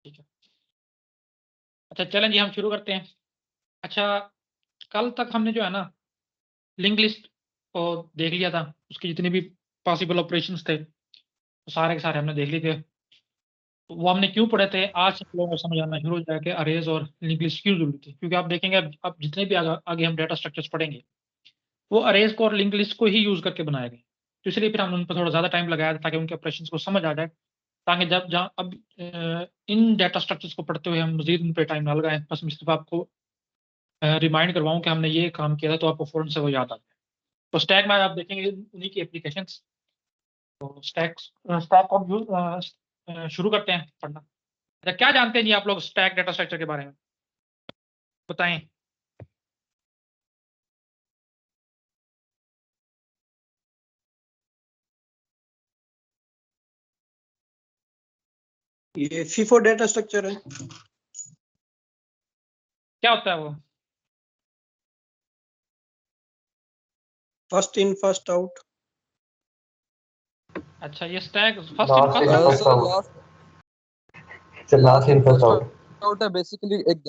ठीक है। अच्छा चलें जी, हम शुरू करते हैं। अच्छा, कल तक हमने जो है ना लिंक लिस्ट को देख लिया था, उसकी जितने भी पॉसिबल ऑपरेशंस थे वो सारे के सारे हमने देख लिए थे। तो वो हमने क्यों पढ़े थे, आज से लोगों को समझ आना शुरू हो जाएगा कि अरेज और लिंक लिस्ट क्यों जरूरी थी। क्योंकि आप देखेंगे अब जितने भी आगे हम डाटा स्ट्रक्चर्स पढ़ेंगे वो अरेज को और लिंक लिस्ट को ही यूज करके बनाए गए। तो इसलिए फिर हमने उन पर थोड़ा ज्यादा टाइम लगाया था ताकि उनके ऑपरेशंस को समझ आ जाए, ताकि जब जहाँ अब इन डाटा स्ट्रक्चर्स को पढ़ते हुए हम मजीद उन पर टाइम ना लगाएं। बस मैं सिर्फ आपको रिमाइंड करवाऊं कि हमने ये काम किया था, तो आपको फौरन से वो याद आ जाए। तो स्टैक में आप देखेंगे उन्हीं की एप्लीकेशंस। तो स्टैक स्टैक को शुरू करते हैं पढ़ना। अच्छा, क्या जानते हैं जी आप लोग स्टैक डाटा स्ट्रक्चर के बारे में, बताएं। ये फीफो डाटा स्ट्रक्चर है। क्या होता है वो? First in first out. अच्छा, ये stack first in first out. Last in first out है। बेसिकली एक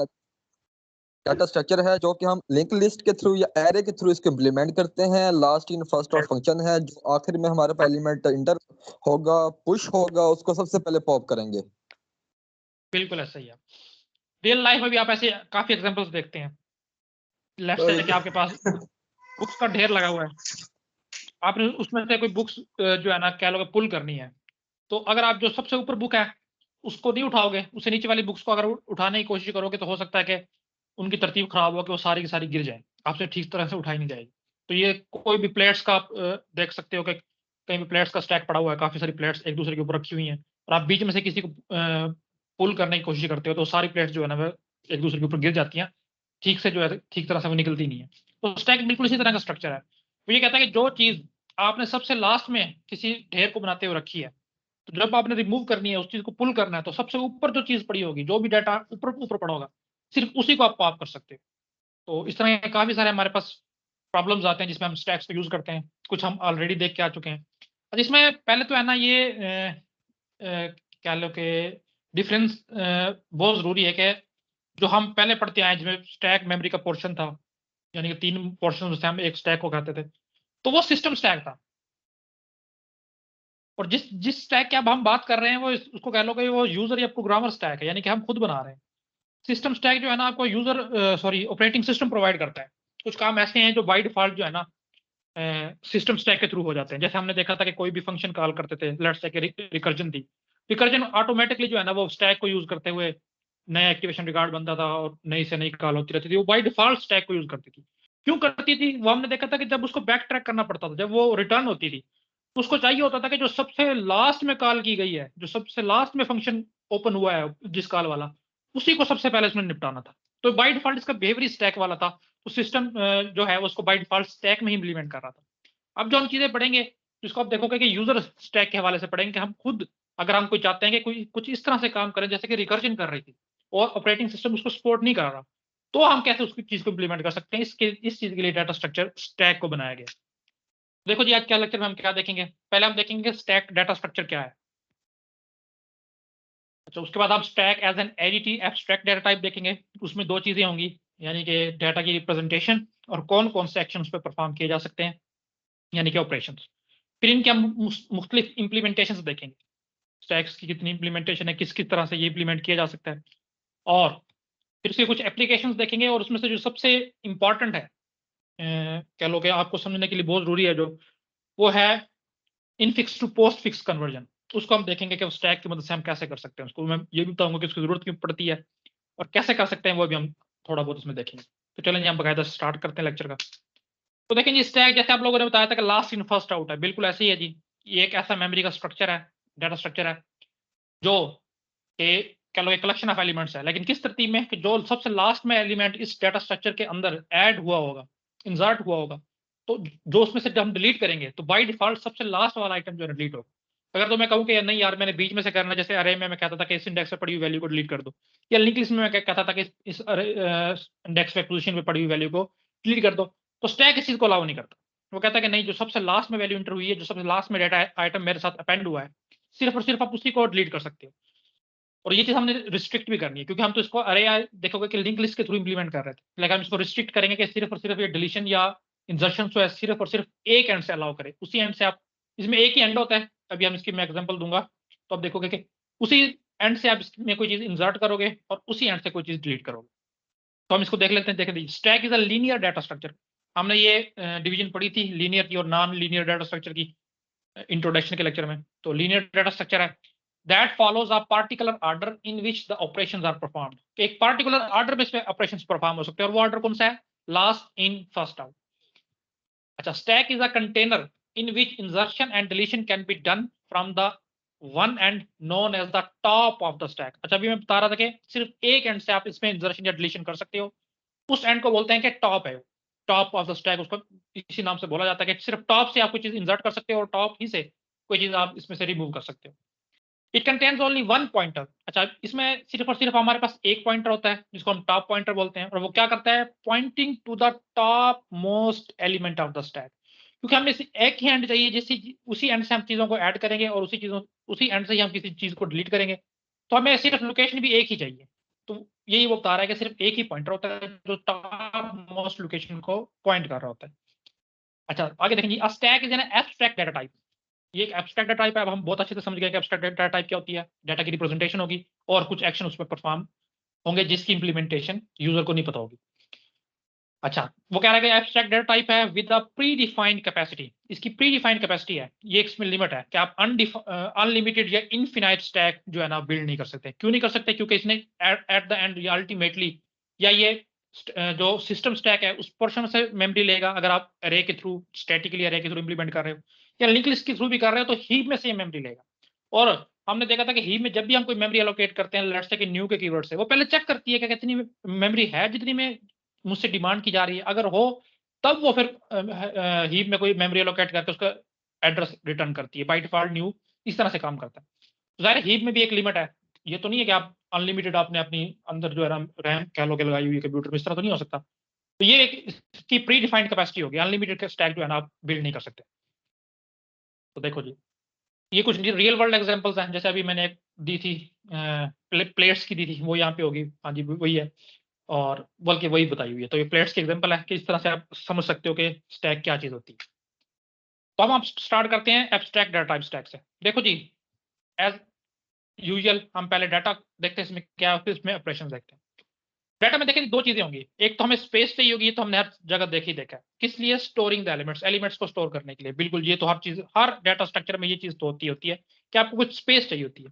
डाटा स्ट्रक्चर है जो कि हम लिंक लिस्ट के थ्रू या एरे के थ्रू इसको इम्प्लीमेंट करते हैं। Last in first out function है जो आखिर में हमारे पास एलिमेंट इंटर होगा, पुश होगा, उसको सबसे पहले पॉप करेंगे। बिल्कुल ऐसा ही है। रियल लाइफ में भी आप ऐसे काफी एग्जांपल्स देखते हैं। लेफ्ट से कि आपके पास बुक्स का ढेर लगा हुआ है, आपने उसमें से कोई बुक्स जो है ना कह लो पुल करनी है। तो अगर आप जो सबसे ऊपर बुक है उसको नहीं उठाओगे, उससे नीचे वाली बुक्स को अगर उठाने की कोशिश करोगे तो हो सकता है कि उनकी तरतीब खराब हो कि वो सारी की सारी गिर जाए, आपसे ठीक तरह से उठाई नहीं जाएगी। तो ये कोई भी प्लेट्स का आप देख सकते हो कि कहीं भी प्लेट्स का स्टैक पड़ा हुआ है, काफी सारी प्लेट्स एक दूसरे के ऊपर रखी हुई हैं, और आप बीच में से किसी को पुल करने की कोशिश करते हो तो सारी प्लेट्स जो है ना वो एक दूसरे के ऊपर गिर जाती हैं, ठीक से जो है ठीक तरह से वो निकलती नहीं है। तो स्टैक बिल्कुल इसी तरह का स्ट्रक्चर है। तो ये कहता है कि जो चीज आपने सबसे लास्ट में किसी ढेर को बनाते हुए रखी है, तो जब आपने रिमूव करनी है, उस चीज को पुल करना है, तो सबसे ऊपर जो चीज पड़ी होगी, जो भी डाटा ऊपर ऊपर पड़ा होगा, सिर्फ उसी को आप पॉप कर सकते हो। तो इस तरह के काफी सारे हमारे पास प्रॉब्लम्स आते हैं जिसमें हम स्टैक्स को यूज करते हैं। कुछ हम ऑलरेडी देख के आ चुके हैं। और इसमें पहले तो है ना ये क्या लो कि डिफरेंस बहुत जरूरी है कि जो हम पहले पढ़ते आए जिसमें स्टैक मेमोरी का पोर्शन था, यानी कि 3 पोर्शन से हम एक स्टैक को कहते थे, तो वो सिस्टम स्टैक था। और जिस जिस स्टैक की अब हम बात कर रहे हैं वो उसको कह लो कि वो यूजर या प्रोग्रामर स्टैक है, यानी कि हम खुद बना रहे हैं। सिस्टम स्टैक जो है ना आपको user sorry operating system provide करता है। कुछ काम ऐसे हैं जो बाय डिफॉल्ट जो है ना सिस्टम स्टैक के थ्रू हो जाते हैं। जैसे हमने देखा था कि कोई भी फंक्शन कॉल करते थे, लेट्स से रिकर्जन थी, रिकर्जन ऑटोमेटिकली जो है ना वो स्टैक को यूज करते हुए नया एक्टिवेशन रिगार्ड बनता था और नई से नई कॉल होती रहती थी। वो बाय डिफॉल्ट स्टैक को यूज करती थी। क्यों करती थी वो हमने देखा था कि जब उसको बैक ट्रैक करना पड़ता था, जब वो रिटर्न होती थी, तो उसको चाहिए होता था कि जो सबसे लास्ट में कॉल की गई है, जो सबसे लास्ट में फंक्शन ओपन हुआ है जिस कॉल वाला, उसी को सबसे पहले इसमें निपटाना था। तो बाय डिफॉल्ट इसका बिहेवियर स्टैक वाला था। तो सिस्टम जो है वो उसको बाय डिफॉल्ट स्टैक में ही इंप्लीमेंट कर रहा था। अब जो हम चीजें पढ़ेंगे जिसको आप देखोगे कि यूजर स्टैक के हवाले से पढ़ेंगे कि हम खुद अगर हम कोई चाहते हैं कि कोई कुछ इस तरह से काम करें जैसे कि रिकर्जन कर रही थी और ऑपरेटिंग सिस्टम उसको सपोर्ट नहीं कर रहा, तो हम कैसे उसकी चीज को इंप्लीमेंट कर सकते हैं। इस चीज के लिए डाटा स्ट्रक्चर स्टैक को बनाया गया। देखो जी, आज क्या लेक्चर में हम क्या देखेंगे। पहले हम देखेंगे स्टैक डाटा स्ट्रक्चर क्या है। अच्छा, उसके बाद हम stack as an ADT abstract data type देखेंगे। उसमें 2 चीजें होंगी, यानी कि डाटा की रिप्रेजेंटेशन और कौन कौन से एक्शन उस पर परफॉर्म किए जा सकते हैं, यानी कि ऑपरेशन। फिर इनके हम मुख्तलिफ इंप्लीमेंटेशन देखेंगे। स्टैक्स की कितनी इंप्लीमेंटेशन है, किस किस तरह से ये इंप्लीमेंट किया जा सकता है, और फिर उसके कुछ एप्लीकेशंस देखेंगे। और उसमें से जो सबसे इंपॉर्टेंट है, कह लो कि आपको समझने के लिए बहुत जरूरी है, जो वो है infix to postfix conversion. उसको हम देखेंगे कि स्टैक की मदद से हम कैसे कर सकते हैं। उसको मैं ये भी बताऊंगा कि उसकी जरूरत क्यों पड़ती है और कैसे कर सकते हैं, वो भी हम थोड़ा बहुत इसमें देखेंगे। तो चलें जी, हम बकायदा स्टार्ट करते हैं लेक्चर का। तो देखें जी, स्टैक जैसे आप लोगों ने बताया था कि लास्ट इन फर्स्ट आउट है, बिल्कुल ऐसे ही है जी। ये एक ऐसा मेमोरी का स्ट्रक्चर है, डाटा स्ट्रक्चर है, जो कि कह लो एक कलेक्शन ऑफ एलिमेंट्स है, लेकिन किस तरतीब में कि जो सबसे लास्ट में एलिमेंट इस डाटा स्ट्रक्चर के अंदर ऐड हुआ होगा, इंसर्ट हुआ होगा, तो जो उसमें से जब हम डिलीट करेंगे तो बाय डिफॉल्ट सबसे लास्ट वाला आइटम जो है डिलीट होगा। अगर तो मैं कहूँ कि नहीं यार मैंने बीच में से करना है, जैसे अरे में मैं कहता था कि इस इंडेक्स पे पड़ी हुई वैल्यू को डिलीट कर दो, या लिंक लिस्ट में मैं कहता था कि इस इंडेक्स पे पोजीशन पे पड़ी हुई वैल्यू को डिलीट कर दो, तो स्टैक इस चीज को अलाउ नहीं करता। वो कहता है कि नहीं, जो सबसे लास्ट में वैल्यू इंटर हुई है, जो सबसे लास्ट में डाटा आइटम मेरे साथ अपेंड हुआ है, सिर्फ और सिर्फ आप उसी को डिलीट कर सकते हो। और ये चीज हमने रिस्ट्रिक्ट भी करनी है, क्योंकि हम तो इसको अरे देखोगे कि लिंक लिस्ट के थ्रू इंप्लीमेंट कर रहे थे, लेकिन हम इसको रिस्ट्रिक्ट करेंगे कि सिर्फ और सिर्फ ये डिलीशन या इंसर्शन जो है सिर्फ और सिर्फ एक एंड से अलाउ करे, उसी एंड से आप, इसमें एक ही एंड होता है, अभी हम इसकी मैं एग्जांपल दूंगा तो आप देखोगे कि उसी एंड से आप इसमें कोई चीज इंसर्ट करोगे और उसी एंड से कोई चीज डिलीट करोगे। तो हम इसको देख लेते हैं। देखें, stack is a linear data structure. हमने ये डिवीजन पढ़ी थी लीनियर की और नॉन लीनियर डाटा स्ट्रक्चर की इंट्रोडक्शन के लेक्चर में। तो लीनियर डाटा स्ट्रक्चर है that follows a particular order in which the operations are performed. एक पार्टिकुलर ऑर्डर में इसमें ऑपरेशंस परफॉर्म हो सकते हैं, और वो ऑर्डर कौन सा है? Last in first out. अच्छा, stack is a container in which insertion and deletion can be done from the one end known as the top of the stack. अच्छा, अभी मैं बता रहा था कि सिर्फ एक एंड से आप इसमें इंसर्शन या डिलीशन कर सकते हो, उस एंड को बोलते हैं कि टॉप है, टॉप ऑफ द स्टैक, उसको इसी नाम से बोला जाता है कि सिर्फ टॉप से आप कोई चीज इंसर्ट कर सकते हो और टॉप ही से कोई चीज आप इसमें से रिमूव कर सकते हो। It contains only one pointer. अच्छा, इसमें सिर्फ और सिर्फ हमारे पास एक पॉइंटर होता है जिसको हम टॉप पॉइंटर बोलते हैं, और वो क्या करता है? Pointing to the top most element of the stack. क्योंकि हमें एक ही एंड चाहिए, जिससे उसी एंड से हम चीजों को ऐड करेंगे और उसी एंड से ही हम किसी चीज को डिलीट करेंगे, तो हमें सिर्फ लोकेशन भी एक ही चाहिए। तो यही वो बता रहा है कि सिर्फ एक ही पॉइंटर होता है जो टॉप मोस्ट लोकेशन को पॉइंट कर रहा होता है। अच्छा, आगे देखेंगे, a stack is an abstract data type. ये एक एब्स्ट्रैक्ट डाटा टाइप है। अब हम बहुत अच्छे से समझ गए कि एब्स्ट्रैक्ट डाटा टाइप क्या होती है। डाटा की रिप्रेजेंटेशन होगी और कुछ एक्शन उसमें परफॉर्म होंगे जिसकी इंप्लीमेंटेशन यूजर को नहीं पता होगी। अच्छा, वो कह रहा है कि एब्स्ट्रैक्ट डाटा टाइप है with a pre defined capacity. इसकी प्री डिफाइंड कैपेसिटी है, ये इसमें लिमिट है कि आप अनलिमिटेड या इनफिनाइट स्टैक जो है ना बिल्ड नहीं कर सकते। क्यों नहीं कर सकते? क्योंकि इसने एट द एंड या अल्टीमेटली या ये जो सिस्टम स्टैक है उस पोर्शन से मेमोरी लेगा। अगर आप अरे के थ्रू, स्टैटिकली अरे के थ्रू इंप्लीमेंट कर रहे हो या लिंक लिस्ट के थ्रू भी कर रहे हो, तो हीप में से ये मेमोरी लेगा। और हमने देखा था कि हीप में जब भी हम कोई मेमोरी एलोकेट करते हैं, लेट्स से कि न्यू के कीवर्ड से, वो पहले चेक करती है कि कितनी मेमोरी है जितनी में मुझसे डिमांड की जा रही है। अगर हो तब वो फिर हीप में कोई मेमोरी एलोकेट करके उसका एड्रेस रिटर्न करती है। बाय डिफॉल्ट न्यू इस तरह से काम करता है। तो ज़ाहिर हीप में भी एक लिमिट है। ये तो नहीं है कि आप अनलिमिटेड आपने अपनी अंदर जो है रैम कह लो के लगाई हुई है कंप्यूटर में, इस तरह तो नहीं हो सकता। तो ये एक इसकी प्री डिफाइंड कैपेसिटी होगी। अनलिमिटेड स्टैक जो है ना आप बिल्ड नहीं कर सकते। तो देखो जी, ये कुछ रियल वर्ल्ड एग्जांपल्स हैं। जैसे अभी मैंने एक दी थी प्लेट्स की दी थी, वो यहाँ पे होगी। हाँ जी, वही है, और बल्कि वही बताई हुई है। तो ये प्लेट्स की एग्जांपल है कि इस तरह से आप समझ सकते हो कि स्टैक क्या चीज होती है। तो हम स्टार्ट करते हैं एब्स्ट्रैक्ट डाटा टाइप स्टैक से। देखो जी, एज यूजुअल हम पहले डाटा देखते हैं, इसमें क्या होता है, इसमें ऑपरेशन देखते हैं। डाटा में देखें दो चीजें होंगी, एक तो हमें स्पेस चाहिए होगी, तो हमने हर जगह देखा है। किस लिए? स्टोरिंग द एलिमेंट्स, एलिमेंट्स को स्टोर करने के लिए। बिल्कुल, ये तो हर चीज, हर डाटा स्ट्रक्चर में ये चीज तो होती है कि आपको कुछ स्पेस चाहिए होती है।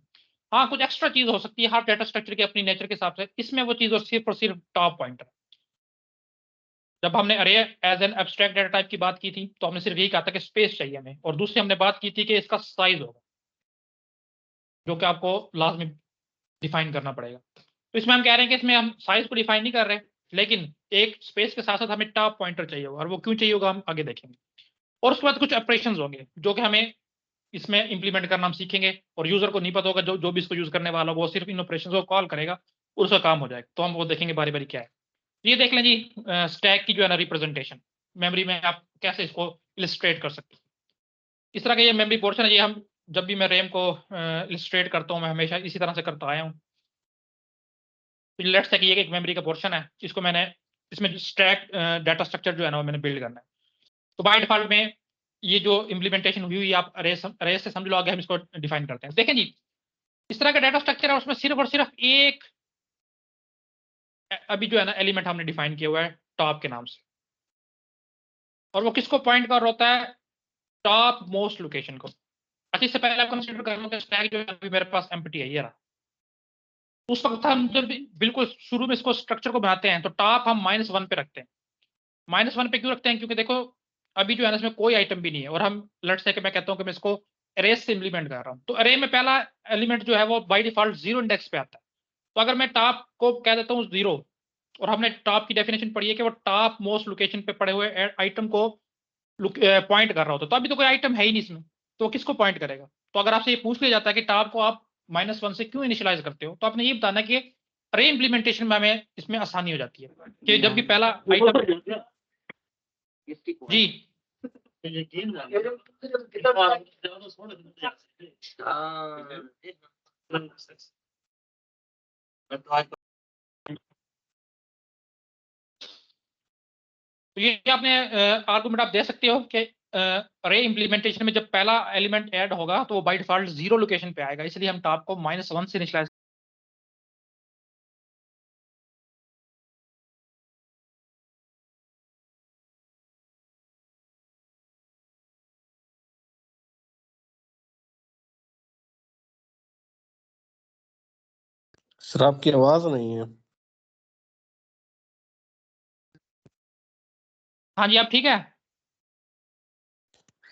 हाँ, कुछ एक्स्ट्रा चीज हो सकती है हर डाटा स्ट्रक्चर की अपनी नेचर के हिसाब से। इसमें वो चीज और सिर्फ टॉप पॉइंटर। जब हमने array as an abstract data type की बात की थी, तो हमने सिर्फ यही कहा था कि स्पेस चाहिए हमें, और दूसरी हमने बात की थी कि इसका साइज होगा, जो कि आपको लाजमी डिफाइन करना पड़ेगा। तो इसमें हम कह रहे हैं कि इसमें हम साइज को डिफाइन नहीं कर रहे, लेकिन एक स्पेस के साथ साथ हमें टॉप पॉइंटर चाहिए होगा, और वो क्यों चाहिए होगा हम आगे देखेंगे। और उसके बाद कुछ ऑपरेशंस होंगे जो कि हमें इसमें इंप्लीमेंट करना हम सीखेंगे, और यूजर को नहीं पता होगा, जो भी इसको यूज करने वाला होगा वो सिर्फ इन ऑपरेशंस को कॉल करेगा और उसका काम हो जाएगा। तो हम वो देखेंगे बारी बारी क्या है। ये देख लें जी, स्टैक की जो है ना रिप्रेजेंटेशन मेमोरी में आप कैसे इसको इलिस्ट्रेट कर सकते हैं। इस तरह का ये मेमोरी पोर्शन है। ये हम जब भी मैं रैम को इलिस्ट्रेट करता हूँ, मैं हमेशा इसी तरह से करता आया हूँ। लेट्स से कि ये एक मेमोरी का पोर्शन है जिसको मैंने, इसमें स्टैक डाटा स्ट्रक्चर जो है ना वो मैंने बिल्ड करना है। तो बाय डिफॉल्ट में ये जो इम्प्लीमेंटेशन हुई हुई आप अरे से समझ लो, आगे हम इसको डिफाइन करते हैं। देखें जी, इस तरह का डाटा स्ट्रक्चर है, उसमें सिर्फ और सिर्फ एक अभी जो है ना एलिमेंट हमने डिफाइन किया हुआ है टॉप के नाम से, और वो किसको पॉइंट कर होता है? टॉप मोस्ट लोकेशन को। अच्छा, इससे पहले आप कंसीडर कर लो कि स्टैक जो है अभी मेरे पास एम्प्टी है, ये रहा। उस वक्त हम जब बिल्कुल शुरू में इसको स्ट्रक्चर को बनाते हैं, तो टॉप हम -1 पे रखते हैं। -1 पे क्यों रखते हैं? क्योंकि देखो अभी जो है ना इसमें कोई आइटम भी नहीं है, और हम लेट्स से कि मैं कहता हूं कि मैं इसको अरे से इंप्लीमेंट कर रहा हूं, तो अरे में पहला एलिमेंट जो है वो बाय डिफॉल्ट 0 इंडेक्स पे आता है। तो अगर मैं टॉप को कह देता हूँ 0, और हमने टॉप की डेफिनेशन पढ़ी है कि वो टॉप मोस्ट लोकेशन पे पड़े हुए आइटम को पॉइंट कर रहा होता है, तो अभी तो कोई आइटम है ही नहीं इसमें, तो वो किसको पॉइंट करेगा? तो अगर आपसे ये पूछ लिया जाता है कि टॉप को आप -1 से क्यों इनिशियलाइज करते हो, तो आपने ये बताना कि अरे इंप्लीमेंटेशन में हमें इसमें आसानी हो जाती है कि जब भी पहला आइटम जी तो ये आपने आर्गुमेंट आप दे सकते हो कि अरे इम्प्लीमेंटेशन में जब पहला एलिमेंट ऐड होगा तो वो बाय डिफॉल्ट 0 लोकेशन पे आएगा, इसलिए हम टॉप को -1 से इनिशियलाइज। सर आपकी आवाज नहीं है। हाँ जी, आप ठीक है?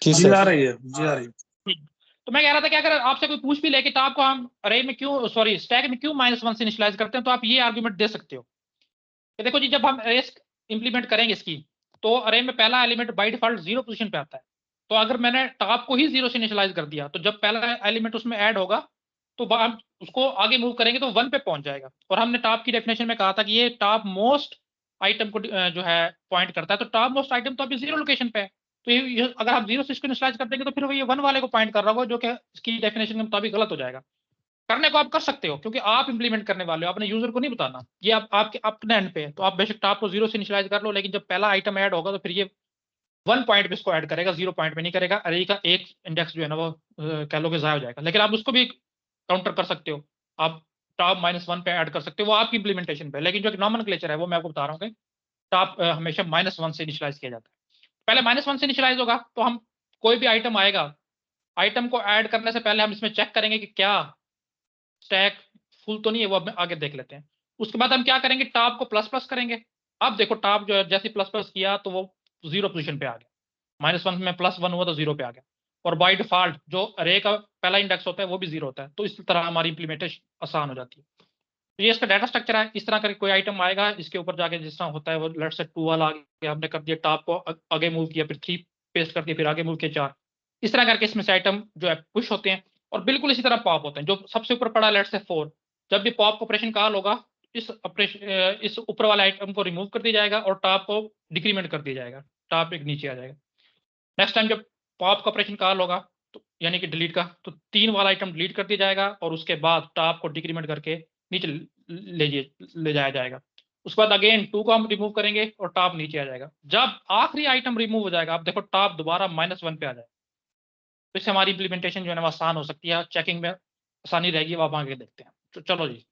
जी जी सर। आ रही है, जी आ रही है। ठीक। तो मैं कह रहा था कि अगर आपसे कोई पूछ भी ले कि टॉप को हम अरे में क्यों, सॉरी स्टैक में क्यों -1 से इनिशियलाइज करते हैं, तो आप ये आर्गुमेंट दे सकते हो कि देखो जी, जब हम अरे इंप्लीमेंट करेंगे इसकी, तो अरे में पहला एलिमेंट बाय डिफॉल्ट 0 पोजीशन पे आता है। तो अगर मैंने टॉप को ही 0 से इनिशियलाइज कर दिया, तो जब पहला एलिमेंट उसमें ऐड होगा तो हम उसको आगे मूव करेंगे तो 1 पे पहुंच जाएगा। और हमने टॉप की डेफिनेशन में कहा था कि ये टॉप मोस्ट आइटम को जो है पॉइंट करता है, तो टॉप मोस्ट आइटम तो अभी 0 लोकेशन पे है। तो ये अगर आप 0 से इसको इनिशियलाइज कर देंगे तो फिर वो ये 1 वाले को पॉइंट कर रहा होगा, जो कि इसकी डेफिनेशन के मुताबिक गलत हो जाएगा। करने को आप कर सकते हो क्योंकि आप इंप्लीमेंट करने वाले हो, अपने यूजर को नहीं बताना, ये आप आपके अपने एंड पे है। तो आप बेशक टॉप को 0 से इनिशियलाइज कर लो, लेकिन जब पहला आइटम ऐड होगा तो फिर ये 1 पॉइंट पे इसको ऐड करेगा, 0 पॉइंट पे नहीं करेगा। अरे का एक इंडेक्स जो है ना वो कह लो कि ज़ाया हो जाएगा। लेकिन आप उसको भी काउंटर कर सकते हो, आप टॉप -1 पे ऐड कर सकते हो, वो आपकी इंप्लीमेंटेशन पे। लेकिन जो नॉमेनक्लेचर है वो मैं आपको बता रहा हूँ कि टॉप हमेशा -1 से इनिशियलाइज किया जाता है। पहले -1 से इनिशियलाइज होगा तो हम कोई भी आइटम आएगा, आइटम को ऐड करने से पहले हम इसमें चेक करेंगे कि क्या स्टैक फुल तो नहीं है, वो अब आगे देख लेते हैं। उसके बाद हम क्या करेंगे, टॉप को प्लस करेंगे। अब देखो टॉप जो है जैसे प्लस किया तो वो 0 पोजीशन पे आ गया, -1 में +1 हुआ तो 0 पे आ गया। और बाय डिफॉल्ट जो अरे का पहला इंडेक्स होता है वो भी 0 होता है। तो इस तरह हमारी इंप्लीमेंटेशन आसान हो जाती है। तो ये इसका डाटा स्ट्रक्चर है। इस तरह करके कोई आइटम आएगा, इसके ऊपर जाके जिस तरह होता है वो लेट्स से 2 वाला आ गया, हमने कर दिया टॉप को आगे मूव किया, फिर 3 पेस्ट कर दिया, फिर आगे मूव किया 4। इस तरह करके इसमें से आइटम जो है पुश होते हैं। और बिल्कुल इसी तरह पॉप होते हैं। जो सबसे ऊपर पड़ा लेट्स से 4, जब भी पॉप ऑपरेशन कॉल होगा, इस ऑपरेशन इस ऊपर वाले आइटम को रिमूव कर दिया जाएगा और टॉप को डिक्रीमेंट कर दिया जाएगा, टॉप एक नीचे आ जाएगा। नेक्स्ट टाइम जब पॉप का ऑपरेशन कॉल होगा तो यानी कि डिलीट का, तो 3 वाला आइटम डिलीट कर दिया जाएगा और उसके बाद टॉप को डिक्रीमेंट करके नीचे ले जाया जाएगा। उसके बाद अगेन 2 को हम रिमूव करेंगे और टॉप नीचे आ जाएगा। जब आखिरी आइटम रिमूव हो जाएगा, आप देखो टॉप दोबारा -1 पे आ जाएगा। तो इससे हमारी इंप्लीमेंटेशन जो है ना वो आसान हो सकती है, चेकिंग में आसानी रहेगी। वो आप आगे देखते हैं। तो चलो जी,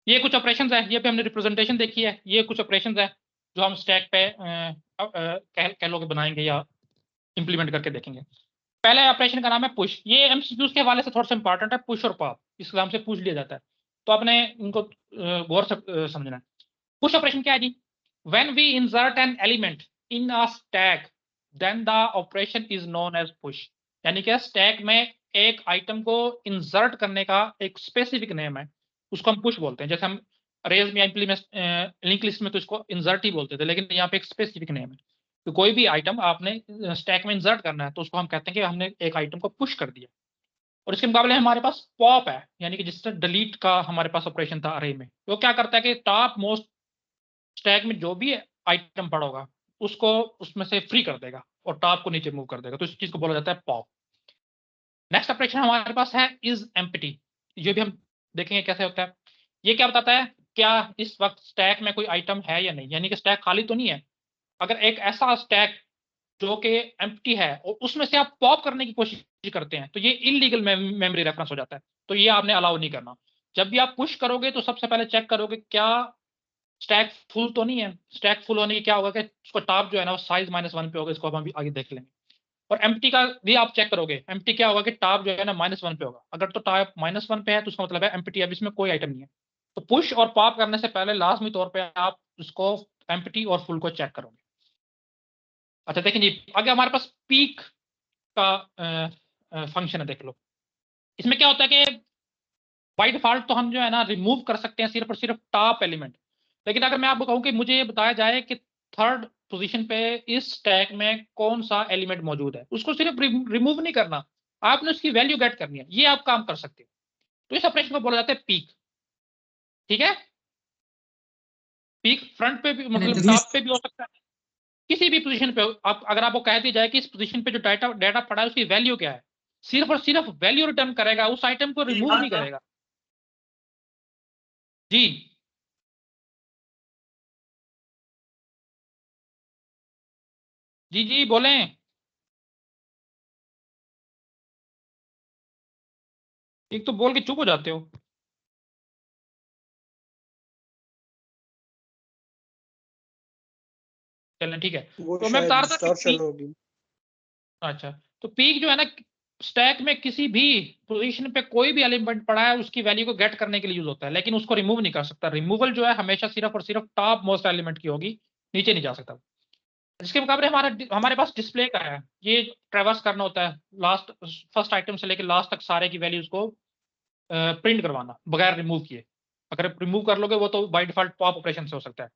ये कुछ ऑपरेशंस है, ये पे हमने रिप्रेजेंटेशन देखी है। ये कुछ ऑपरेशंस है जो हम स्टैक पे कह लो कि बनाएंगे या इंप्लीमेंट करके देखेंगे। पहले ऑपरेशन का नाम है पुश। ये एमसीक्यूज के हवाले से थोड़ा सा इंपॉर्टेंट है, पुश और पॉप इस नाम से पूछ लिया जाता है, तो आपने इनको गौर से समझना है। पुश ऑपरेशन क्या है जी? When we insert an element in a stack then the operation is known as push. यानी कि स्टैक में एक आइटम को इंसर्ट करने का एक स्पेसिफिक नेम है, उसको हम पुश बोलते हैं। जैसे हम अरेज में इंप्लीमेंट लिंक लिस्ट में तो इसको इंसर्ट ही बोलते थे, लेकिन यहाँ पे एक स्पेसिफिक नेम है। तो कोई भी आइटम आपने स्टैक में इंसर्ट करना है तो उसको हम कहते हैं कि हमने एक आइटम को पुश कर दिया। और इसके मुकाबले हमारे पास पॉप है, यानी कि जिस तरह डिलीट का हमारे पास ऑपरेशन था अरे में, वो क्या करता है कि टॉप मोस्ट स्टैक में जो भी आइटम पड़ा होगा उसको उसमें से फ्री कर देगा और टॉप को नीचे मूव कर देगा। तो इस चीज को बोला जाता है पॉप। नेक्स्ट ऑपरेशन हमारे पास है इज एम्प्टी। ये भी हम देखेंगे कैसे होता है। ये क्या बताता है, क्या इस वक्त स्टैक में कोई आइटम है या नहीं, यानी कि स्टैक खाली तो नहीं है। अगर एक ऐसा स्टैक जो कि एम्प्टी है और उसमें से आप पॉप करने की कोशिश करते हैं तो ये इलीगल मेमोरी रेफरेंस हो जाता है। तो ये आपने अलाउ नहीं करना। जब भी आप पुश करोगे तो सबसे पहले चेक करोगे क्या स्टैक फुल तो नहीं है। स्टैक फुल होने की क्या होगा कि उसको टॉप जो है ना वो साइज -1 पे होगा। इसको हम अभी आगे देख लेंगे। और एम्प्टी का भी आप चेक करोगे। एम्प्टी क्या होगा कि टॉप जो है ना -1 पे होगा। अगर तो टॉप -1 पे है तो उसका मतलब है एम्प्टी, अब इसमें कोई आइटम नहीं है। तो पुश और पॉप करने से पहले लाजमी तौर पर आप उसको एम्प्टी और फुल को चेक करोगे। अच्छा देखें जी, आगे हमारे पास पीक का फंक्शन है, देख लो। इसमें क्या होता है कि बाय डिफॉल्ट तो हम जो है ना रिमूव कर सकते हैं सिर्फ और सिर्फ टॉप एलिमेंट। लेकिन अगर मैं आपको कहूं कि मुझे ये बताया जाए कि थर्ड पोजीशन पे इस स्टैक में कौन सा एलिमेंट मौजूद है, उसको सिर्फ रिमूव नहीं करना, आपने उसकी वैल्यू गेट करनी है। ये आप काम कर सकते हो। तो इस ऑपरेशन को बोला जाता है पीक। ठीक है, पीक फ्रंट पे भी मतलब टॉप पे भी हो सकता है, किसी भी पोजीशन पे। आप अगर आपको कह दिया जाए कि इस पोजीशन पे जो डाटा पड़ा है उसकी वैल्यू क्या है, सिर्फ और सिर्फ वैल्यू रिटर्न करेगा, उस आइटम को रिमूव नहीं करेगा। जी जी जी बोलें। एक तो बोल के चुप हो जाते हो। चलें ठीक है। वो तो मैं बता शायद रहा था कि डिस्टॉर्शन होगी। अच्छा, तो पीक जो है ना, स्टैक में किसी भी पोजीशन पे कोई भी एलिमेंट पड़ा है उसकी वैल्यू को गेट करने के लिए यूज होता है, लेकिन उसको रिमूव नहीं कर सकता। रिमूवल जो है हमेशा सिर्फ और सिर्फ टॉप मोस्ट एलिमेंट की होगी, नीचे नहीं जा सकता। इसके मुकाबले हमारे पास डिस्प्ले का है, ये ट्रेवर्स करना होता है लास्ट, फर्स्ट आइटम से लेकर लास्ट तक सारे की वैल्यूज को प्रिंट करवाना बगैर रिमूव किए। अगर रिमूव कर लोगे वो तो बाय डिफॉल्ट पॉप ऑपरेशन से हो सकता है,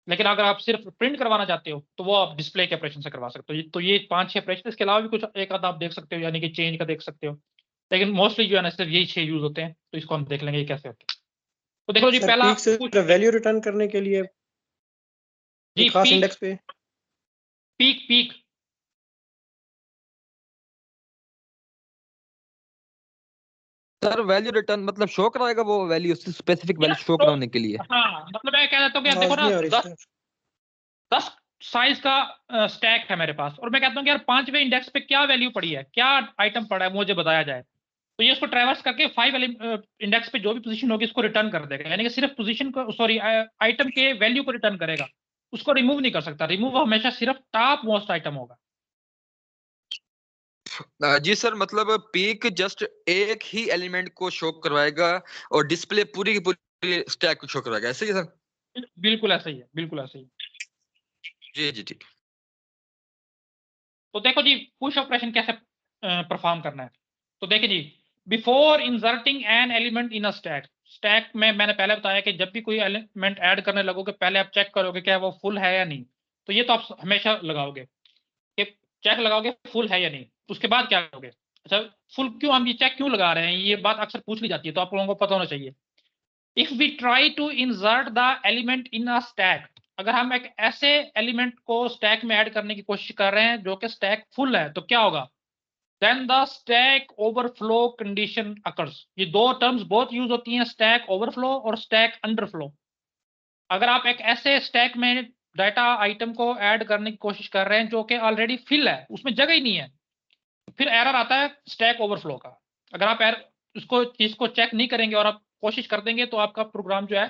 लेकिन अगर आप सिर्फ प्रिंट करवाना चाहते हो तो वो आप डिस्प्ले के ऑपरेशन से करवा सकते हो। तो ये 5-6 ऑपरेशन, इसके अलावा भी कुछ एक आधा आप देख सकते हो, यानी कि चेंज का देख सकते हो, लेकिन मोस्टली जो है ना सिर्फ यही 6 यूज होते हैं। तो इसको हम देख लेंगे ये कैसे होते हैं। तो देखो जी, सर पहला पीक से कुछ वैल्यू रिटर्न करने के लिए जी एक खास पीक इंडेक्स पे। Peak peak sir value return मतलब शो कराएगा, वो वैल्यू स्पेसिफिक वैल्यू शो तो कराने के लिए। हाँ, मतलब मैं कह देता हूँ कि यार देखो आवाज ना, नहीं आ रही 10 सर। 10 साइज का स्टैक है मेरे पास, और मैं कहता हूँ कि यार 5वें इंडेक्स पे क्या वैल्यू पड़ी है, क्या आइटम पड़ा है, मुझे बताया जाए। तो ये उसको ट्रैवर्स करके 5 इंडेक्स पे जो भी पोजीशन होगी इसको रिटर्न कर देगा, यानी कि सिर्फ पोजीशन को, सॉरी आइटम के वैल्यू को रिटर्न करेगा, उसको रिमूव नहीं कर सकता। रिमूव हमेशा सिर्फ टॉप मोस्ट आइटम होगा। जी सर, मतलब पीक जस्ट एक ही एलिमेंट को शो करवाएगा और डिस्प्ले पूरी की पूरी स्टैक को शो करवाएगा, ऐसे ही सर? बिल्कुल ऐसा ही है, बिल्कुल ऐसा ही है। जी जी ठीक। तो देखो जी, पुश ऑपरेशन कैसे परफॉर्म करना है। तो देखिए जी, before inserting an element in a stack, stack में मैंने पहले बताया कि जब भी कोई एलिमेंट ऐड करने लगोगे पहले आप चेक करोगे क्या वो फुल है या नहीं। तो ये तो आप हमेशा लगाओगे कि चेक लगाओगे फुल है या नहीं। उसके बाद क्या करोगे, अच्छा फुल क्यों, हम ये चेक क्यों लगा रहे हैं, ये बात अक्सर पूछ ली जाती है, तो आप लोगों को पता होना चाहिए। If we try to insert the element in a stack, अगर हम एक ऐसे एलिमेंट को स्टैक में ऐड करने की कोशिश कर रहे हैं जो कि स्टैक फुल है, तो क्या होगा, then the stack overflow condition occurs. ये दो टर्म्स बहुत यूज होती हैं, स्टैक ओवरफ्लो और स्टैक अंडरफ्लो। अगर आप एक ऐसे स्टैक में डाटा आइटम को ऐड करने की कोशिश कर रहे हैं जो कि ऑलरेडी फिल है, उसमें जगह ही नहीं है, फिर एरर आता है स्टैक ओवरफ्लो का। अगर आप उसको चीज को चेक नहीं करेंगे और आप कोशिश कर देंगे तो आपका प्रोग्राम जो है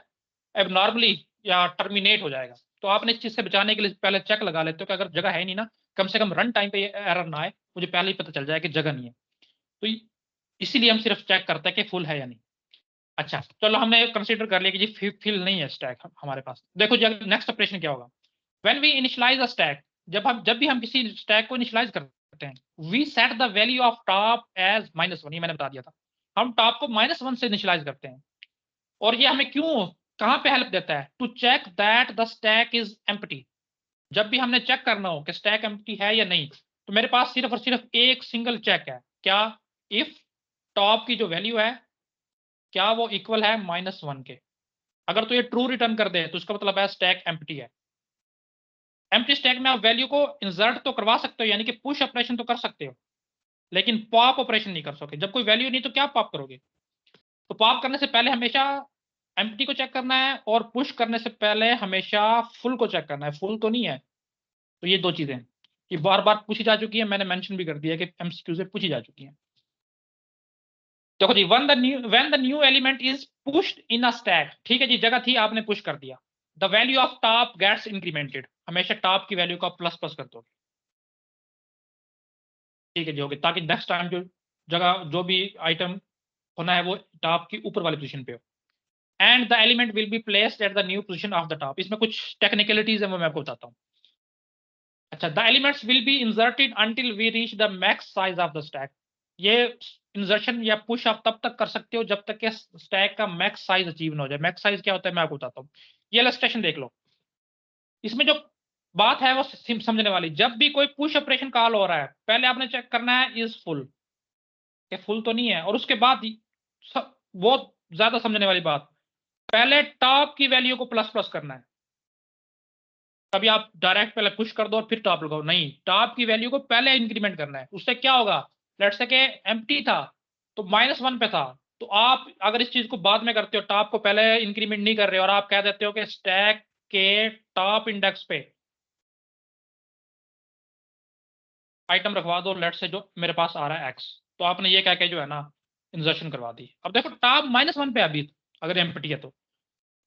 एबनॉर्मली या टर्मिनेट हो जाएगा। तो आपने इस चीज से बचाने के लिए पहले चेक लगा लेते हो कि अगर जगह है नहीं ना, कम से कम रन टाइम पे ये एरर ना आए, मुझे पहले ही पता चल जाए कि जगह नहीं है। तो इसीलिए हम सिर्फ चेक करते हैं कि फुल है या नहीं। अच्छा चलो, हमने कंसीडर कर लिया कि जी फिल नहीं है स्टैक हमारे पास। देखो जी नेक्स्ट ऑपरेशन क्या होगा, when we initialize a stack, जब भी हम किसी स्टैक को इनिशियलाइज करते हैं, we set the value of top as -1। ये मैंने बता दिया था, हम टॉप को -1 से इनिशियलाइज करते हैं। और ये हमें क्यों, कहां पे हेल्प देता है, to check that the stack is empty. जब भी हमने चेक करना हो कि स्टैक एम्प्टी है या नहीं, तो मेरे पास सिर्फ और सिर्फ एक सिंगल चेक है, क्या, इफ टॉप की जो वैल्यू है क्या वो इक्वल है -1 के। अगर तो ये ट्रू रिटर्न कर दे तो इसका मतलब है स्टैक एम्प्टी है। एम्प्टी स्टैक में आप वैल्यू को इंसर्ट तो करवा सकते हो, यानी कि पुश ऑपरेशन तो कर सकते हो, लेकिन पॉप ऑपरेशन नहीं कर सकते। जब कोई वैल्यू नहीं तो क्या पॉप करोगे। तो पॉप करने से पहले हमेशा एम्प्टी को चेक करना है, और पुश करने से पहले हमेशा फुल को चेक करना है, फुल तो नहीं है। तो ये दो चीजें ये बार बार पूछी जा चुकी है, मैंने मेंशन भी कर दिया कि एमसीक्यू से पूछी जा चुकी है। देखो जी, when the new element is pushed in a stack, ठीक है जी, जगह थी आपने पुश कर दिया, the value of top gets incremented, हमेशा टॉप की वैल्यू को प्लस प्लस कर दोगे, ठीक है जी, होगी, ताकि नेक्स्ट टाइम जो जगह जो भी आइटम होना है वो टॉप की ऊपर वाली पोजीशन पे हो। And the element will be placed at the new position of the top. इसमें कुछ टेक्निकलिटीज है वो मैं आपको बताता हूँ। अच्छा, the elements will be inserted until we reach the max size of the stack. ये इंसर्शन या पुश आप तब तक कर सकते हो जब तक कि स्टैक का मैक्स साइज अचीव ना हो जाए। मैक्स साइज क्या होता है मैं आपको बताता हूँ, ये इलस्ट्रेशन देख लो। इसमें जो बात है वो समझने वाली, जब भी कोई पुश ऑपरेशन कॉल हो रहा है पहले आपने चेक करना है इज फुल, कि फुल तो नहीं है, और उसके बाद बहुत ज्यादा समझने वाली बात, पहले टॉप की वैल्यू को प्लस प्लस करना है। कभी आप डायरेक्ट पहले पुश कर दो और फिर टॉप लगाओ, नहीं, टॉप की वैल्यू को पहले इंक्रीमेंट करना है। उससे क्या होगा, लेट्स से कि एम्प्टी था तो -1 पे था, तो आप अगर इस चीज को बाद में करते हो, टॉप को पहले इंक्रीमेंट नहीं कर रहे हो और आप कह देते हो कि स्टैक के टॉप इंडेक्स पे आइटम रखवा दो, लेट से जो मेरे पास आ रहा है एक्स, तो आपने ये कह के जो है ना इंसर्शन करवा दी। अब देखो टॉप -1 पे अभी अगर एम्प्टी है तो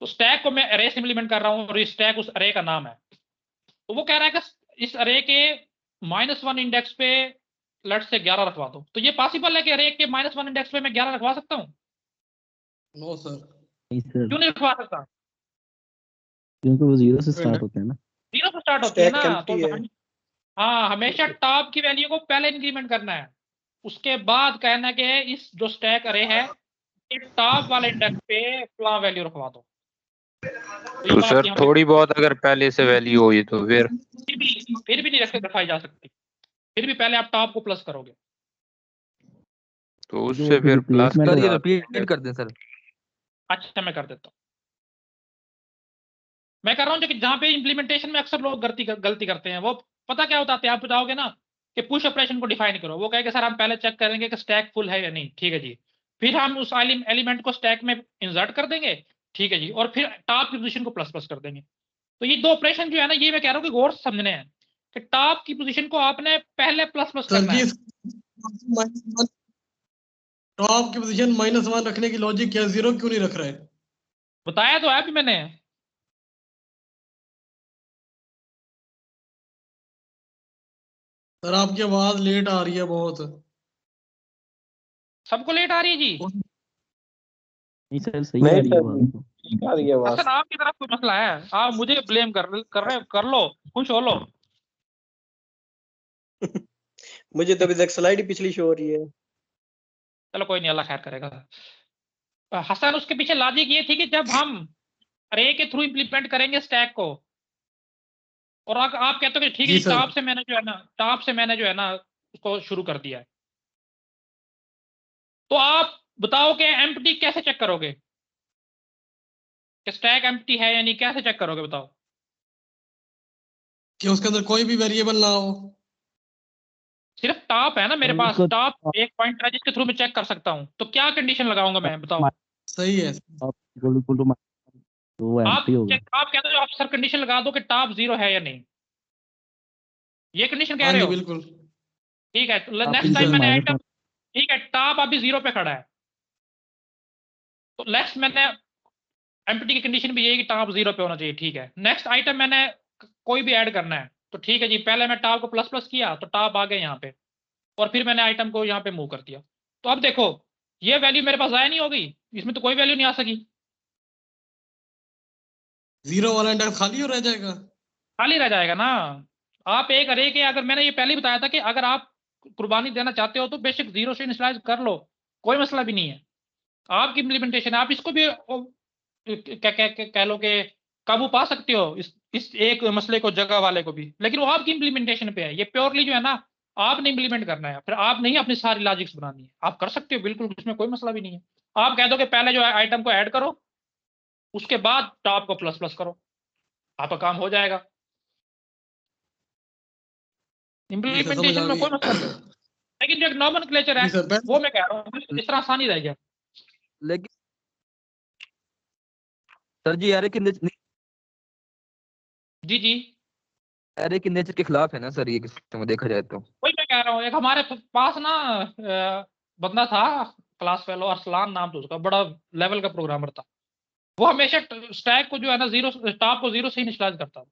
स्टैक को मैं अरे से इंप्लीमेंट कर रहा हूँ और स्टैक उस अरे का नाम है, तो वो कह रहा है कि इस अरे के -1 इंडेक्स पे लेट से 11 रखवा दो। तो ये पॉसिबल है कि अरे के -1 इंडेक्स पे मैं 11 रखवा सकता हूँ? नो सर, नहीं सर, क्यों नहीं रखवा सकता? क्योंकि वो 0 से स्टार्ट होते हैं ना। 0 से स्टार्ट होती है स्टैक ना, तो एम्प्टी है। हाँ हमेशा टॉप की वैल्यू को पहले इंक्रीमेंट करना है, उसके बाद कहना है कि इस जो स्टैक अरे है टॉप वाले इंडेक्स पे फला वैल्यू रखवा दो। तो सर थोड़ी बहुत अगर पहले से वैल्यू हुई तो फिर भी नहीं रखाई जा सकती, फिर भी पहले आप टॉप को प्लस करोगे। तो उससे फिर प्लस सर ये का रिपीट कर दें सर। अच्छा मैं कर देता हूँ, मैं कर रहा हूँ। जहाँ पे इंप्लीमेंटेशन में अक्सर लोग गलती करते हैं, वो पता क्या होता है, आप बताओगे ना कि पुश ऑपरेशन को डिफाइन करो, वो कहेगा सर हम पहले चेक करेंगे कि स्टैक फुल है या नहीं, ठीक है जी, फिर हम उस एलिमेंट को स्टैक में इंसर्ट कर देंगे, ठीक है जी, और फिर टॉप की पोजीशन को प्लस प्लस कर देंगे। तो ये 2 ऑपरेशन जो है ना, ये मैं कह रहा हूँ कि गौर से समझने हैं कि टॉप की पोजीशन को आपने पहले प्लस प्लस सर करना जी, है। टॉप की पोजीशन -1 रखने की लॉजिक क्या, 0 क्यों नहीं रख रहा है? बताया तो है अभी मैंने। सर आपकी आवाज लेट आ रही है बहुत। सबको लेट आ रही है जी? नहीं सर, सही आ रही है बात तो। ठीक आ रही है आवाज। असल आपकी तरफ कोई मसला है, आप मुझे ब्लेम कर लो, खुश हो लो। मुझे तो अभी तक स्लाइड ही पिछली शो हो रही है। चलो कोई नहीं, अल्लाह खैर करेगा। हसन उसके पीछे लॉजिक ये थी कि जब हम अरे के थ्रू इंप्लीमेंट करेंगे स्टैक को, और आप कहते हो कि ठीक है जी जी, सर। टॉप से मैंने जो है ना उसको शुरू कर दिया है, तो आप बताओ कि एम्प्टी कैसे चेक करोगे कि स्टैक एम्प्टी है या नहीं, कैसे चेक करोगे बताओ? कि उसके अंदर कोई भी वेरिएबल ना हो। सिर्फ टॉप है ना मेरे पास, उसको टॉप एक पॉइंट है जिसके थ्रू मैं चेक कर सकता हूँ, तो क्या कंडीशन लगाऊंगा मैं बताओ? सही है। आप इक्वल टू तो वो आप एम्प्टी होगा। आप कहते हो, आप सर कंडीशन लगा दो कि टॉप 0 है या नहीं, ये कंडीशन कह हाँ रहे जी हो? बिल्कुल। ठीक है, तो आप नेक्स्ट टाइम इनका मैंने माइनस आइटम, ठीक है टॉप अभी 0 पे खड़ा है, तो नेक्स्ट मैंने एम्प्टी की कंडीशन भी यही कि टॉप 0 पे होना चाहिए, ठीक है। नेक्स्ट आइटम मैंने कोई भी ऐड करना है, तो ठीक है जी, पहले मैं टॉप को प्लस प्लस किया तो टॉप आ गए यहाँ पे, और फिर मैंने आइटम को यहाँ पे मूव कर दिया, तो अब देखो ये वैल्यू मेरे पास आया नहीं होगी, इसमें तो कोई वैल्यू नहीं आ सकी, 0 वाला इंडेक्स खाली हो रह जाएगा। खाली रह जाएगा ना। आप एक अरे के, अगर मैंने ये पहले ही बताया था कि अगर आप कुर्बानी देना चाहते हो तो बेशक 0 से इनिशियलाइज कर लो, कोई मसला भी नहीं है, आपकी इम्प्लीमेंटेशन है, आप इसको भी कह लो कि काबू पा सकते हो, इस एक मसले को, जगह वाले को भी, लेकिन वो आपकी इम्प्लीमेंटेशन पे है, ये प्योरली जो है ना आपने इम्प्लीमेंट करना है, फिर आप नहीं अपनी सारी लॉजिक्स बनानी है, आप कर सकते हो बिल्कुल, उसमें कोई मसला भी नहीं है। आप कह दो कि पहले जो है आइटम को ऐड करो, उसके बाद टॉप को प्लस प्लस करो, आपका काम हो जाएगा, समझ इम्प्लीमेंटेशन आ में गई। कोई मसला नहीं है। लेकिन जो एक नॉमेनक्लेचर है जी सर, वो मैं कह रहा हूँ इस तरह आसानी रह गया। लेकिन सर जी जी जी, एरे के नेचर के खिलाफ है ना सर, ये किसी में देखा जाए तो। वही मैं कह रहा हूँ, एक हमारे पास ना बंदा था, क्लास फेलो, अरसलान नाम था उसका, बड़ा लेवल का प्रोग्रामर था, वो हमेशा स्टैक को जो है ना 0, टॉप को 0 से ही इनिशियलाइज करता था,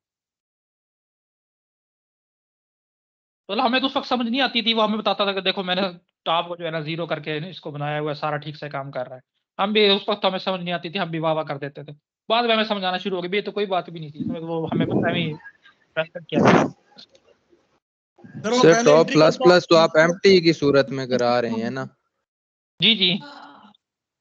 तो हमें तो उस वक्त समझ नहीं आती थी, वो हमें बताता था कि देखो मैंने टॉप को जो है ना 0 करके इसको बनाया हुआ है, सारा ठीक से काम कर रहा है, हम भी उस वक्त हमें समझ नहीं आती थी, हम भी वाह वाह कर देते थे, बाद में हमें समझाना शुरू हो गया ये तो कोई बात भी नहीं थी, इसमें वो हमें बस एवं रेस्पेक्ट किया गया। सर वो सर पहले टॉप एंट्री प्लस करता प्लस तो आप एम्प्टी की सूरत में करा रहे हैं ना, जी जी,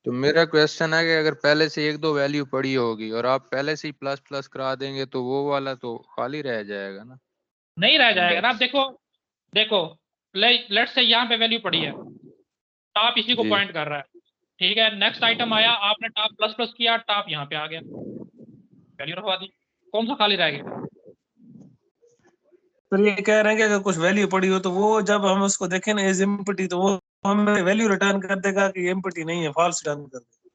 तो मेरा क्वेश्चन है कि अगर पहले से 1-2 वैल्यू पड़ी होगी और आप पहले से ही प्लस प्लस करा देंगे तो वो वाला तो खाली रह जाएगा ना नहीं रह जाएगा ना। आप इंडेक्स। देखो देखो, लेट्स से यहाँ पे वैल्यू पड़ी है, टॉप इसी को जी पॉइंट कर रहा है, ठीक है, नेक्स्ट आइटम आया, आपने टॉप प्लस प्लस किया, टॉप यहाँ पे आ गया, वैल्यू रखवा दी, कौन सा खाली रह गया? सर ये कह रहे हैं कि अगर कुछ वैल्यू पड़ी हो तो वो जब हम उसको देखें ना एज एम्प्टी तो वो हमें वैल्यू रिटर्न कर देगा कि एम्प्टी नहीं है, फॉल्स रिटर्न कर देगा,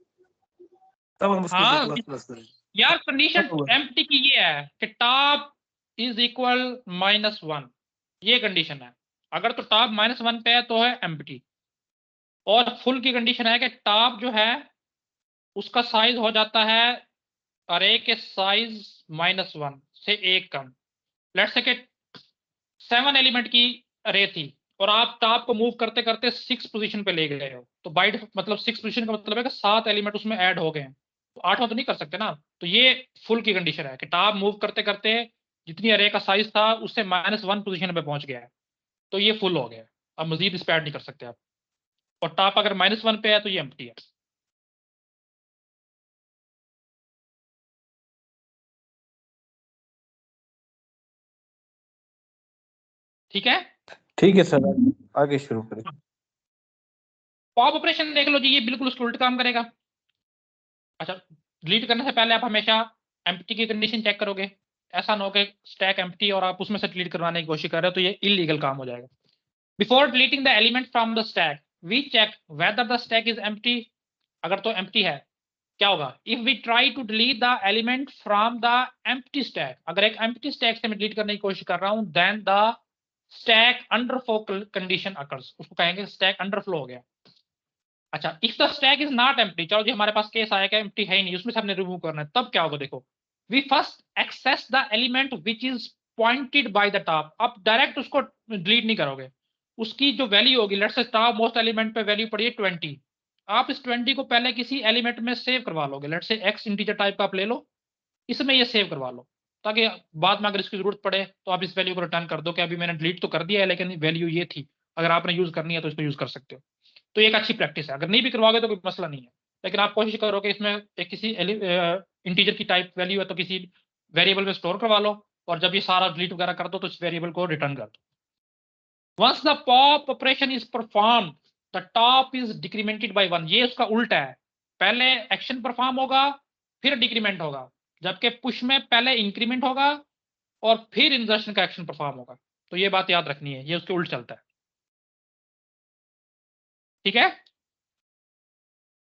तब हम उसको हाँ प्लस प्लस करेंगे। यार कंडीशन होगा। एम्प्टी की ये है कि टॉप इज इक्वल -1, ये कंडीशन है। अगर तो टॉप -1 पे है तो है एम्प्टी, और फुल की कंडीशन है कि टॉप जो है उसका साइज हो जाता है अरे के साइज -1 से एक कम। लेट्स से कि 7 एलिमेंट की अरे थी और आप टॉप को मूव करते करते 6 पोजीशन पे ले गए हो, तो बाइट मतलब 6 पोजीशन का मतलब है कि 7 एलिमेंट उसमें ऐड हो गए हैं, तो 8वां तो नहीं कर सकते ना। तो ये फुल की कंडीशन है कि टॉप मूव करते करते जितनी अरे का साइज था उससे -1 पोजीशन पे पहुंच गया है, तो ये फुल हो गया। अब मजीद इस पे ऐड नहीं कर सकते आप, और टॉप अगर -1 पे है तो ये एम्प्टी है। ठीक है, ठीक है सर, आगे शुरू करें। पॉप ऑपरेशन देख लो जी, ये बिल्कुल उसके उल्ट काम करेगा। अच्छा, डिलीट करने से पहले आप हमेशा एम्प्टी की कंडीशन चेक करोगे, ऐसा ना हो कि स्टैक एम्प्टी और आप उसमें से डिलीट करवाने की कोशिश कर रहे हो, तो ये इलीगल काम हो जाएगा। Before deleting the element from the stack we check whether the stack is empty. अगर तो एम्प्टी है क्या होगा, if we try to delete the element from the empty stack, अगर एक एम्प्टी स्टैक से मैं डिलीट करने की कोशिश कर रहा हूं, then the stack underflow condition occurs, उसको कहेंगे स्टैक अंडरफ्लो हो गया। अच्छा, if the stack is not empty, चलो जी हमारे पास केस आया कि एम्प्टी है ही नहीं, उसमें से हमने रिमूव करना है, तब क्या होगा देखो, we first access the element which is pointed by the top. अब डायरेक्ट उसको डिलीट नहीं करोगे, उसकी जो वैल्यू होगी, let's say top most element पे वैल्यू पड़ी है 20, आप इस 20 को पहले किसी एलिमेंट में सेव करवा लोगे, let's say x integer type का आप ले लो, इसमें ये सेव करवा लो, ताकि बाद में अगर इसकी जरूरत पड़े तो आप इस वैल्यू को रिटर्न कर दो कि अभी मैंने डिलीट तो कर दिया है लेकिन वैल्यू ये थी, अगर आपने यूज करनी है तो इसको यूज कर सकते हो। तो ये एक अच्छी प्रैक्टिस है, अगर नहीं भी करवाओगे तो कोई मसला नहीं है, लेकिन आप कोशिश करो कि इसमें एक किसी इंटीजर की टाइप वैल्यू है तो किसी वेरिएबल में स्टोर करवा लो, और जब ये सारा डिलीट वगैरह कर दो तो इस वेरिएबल को रिटर्न कर दो। Once the pop operation is perform the top is decremented by 1, ये उसका उल्टा है, पहले एक्शन परफॉर्म होगा फिर डिक्रीमेंट होगा, जबकि पुश में पहले इंक्रीमेंट होगा और फिर इंसर्शन का एक्शन परफॉर्म होगा। तो ये बात याद रखनी है, ये उसके उल्ट चलता है। ठीक है,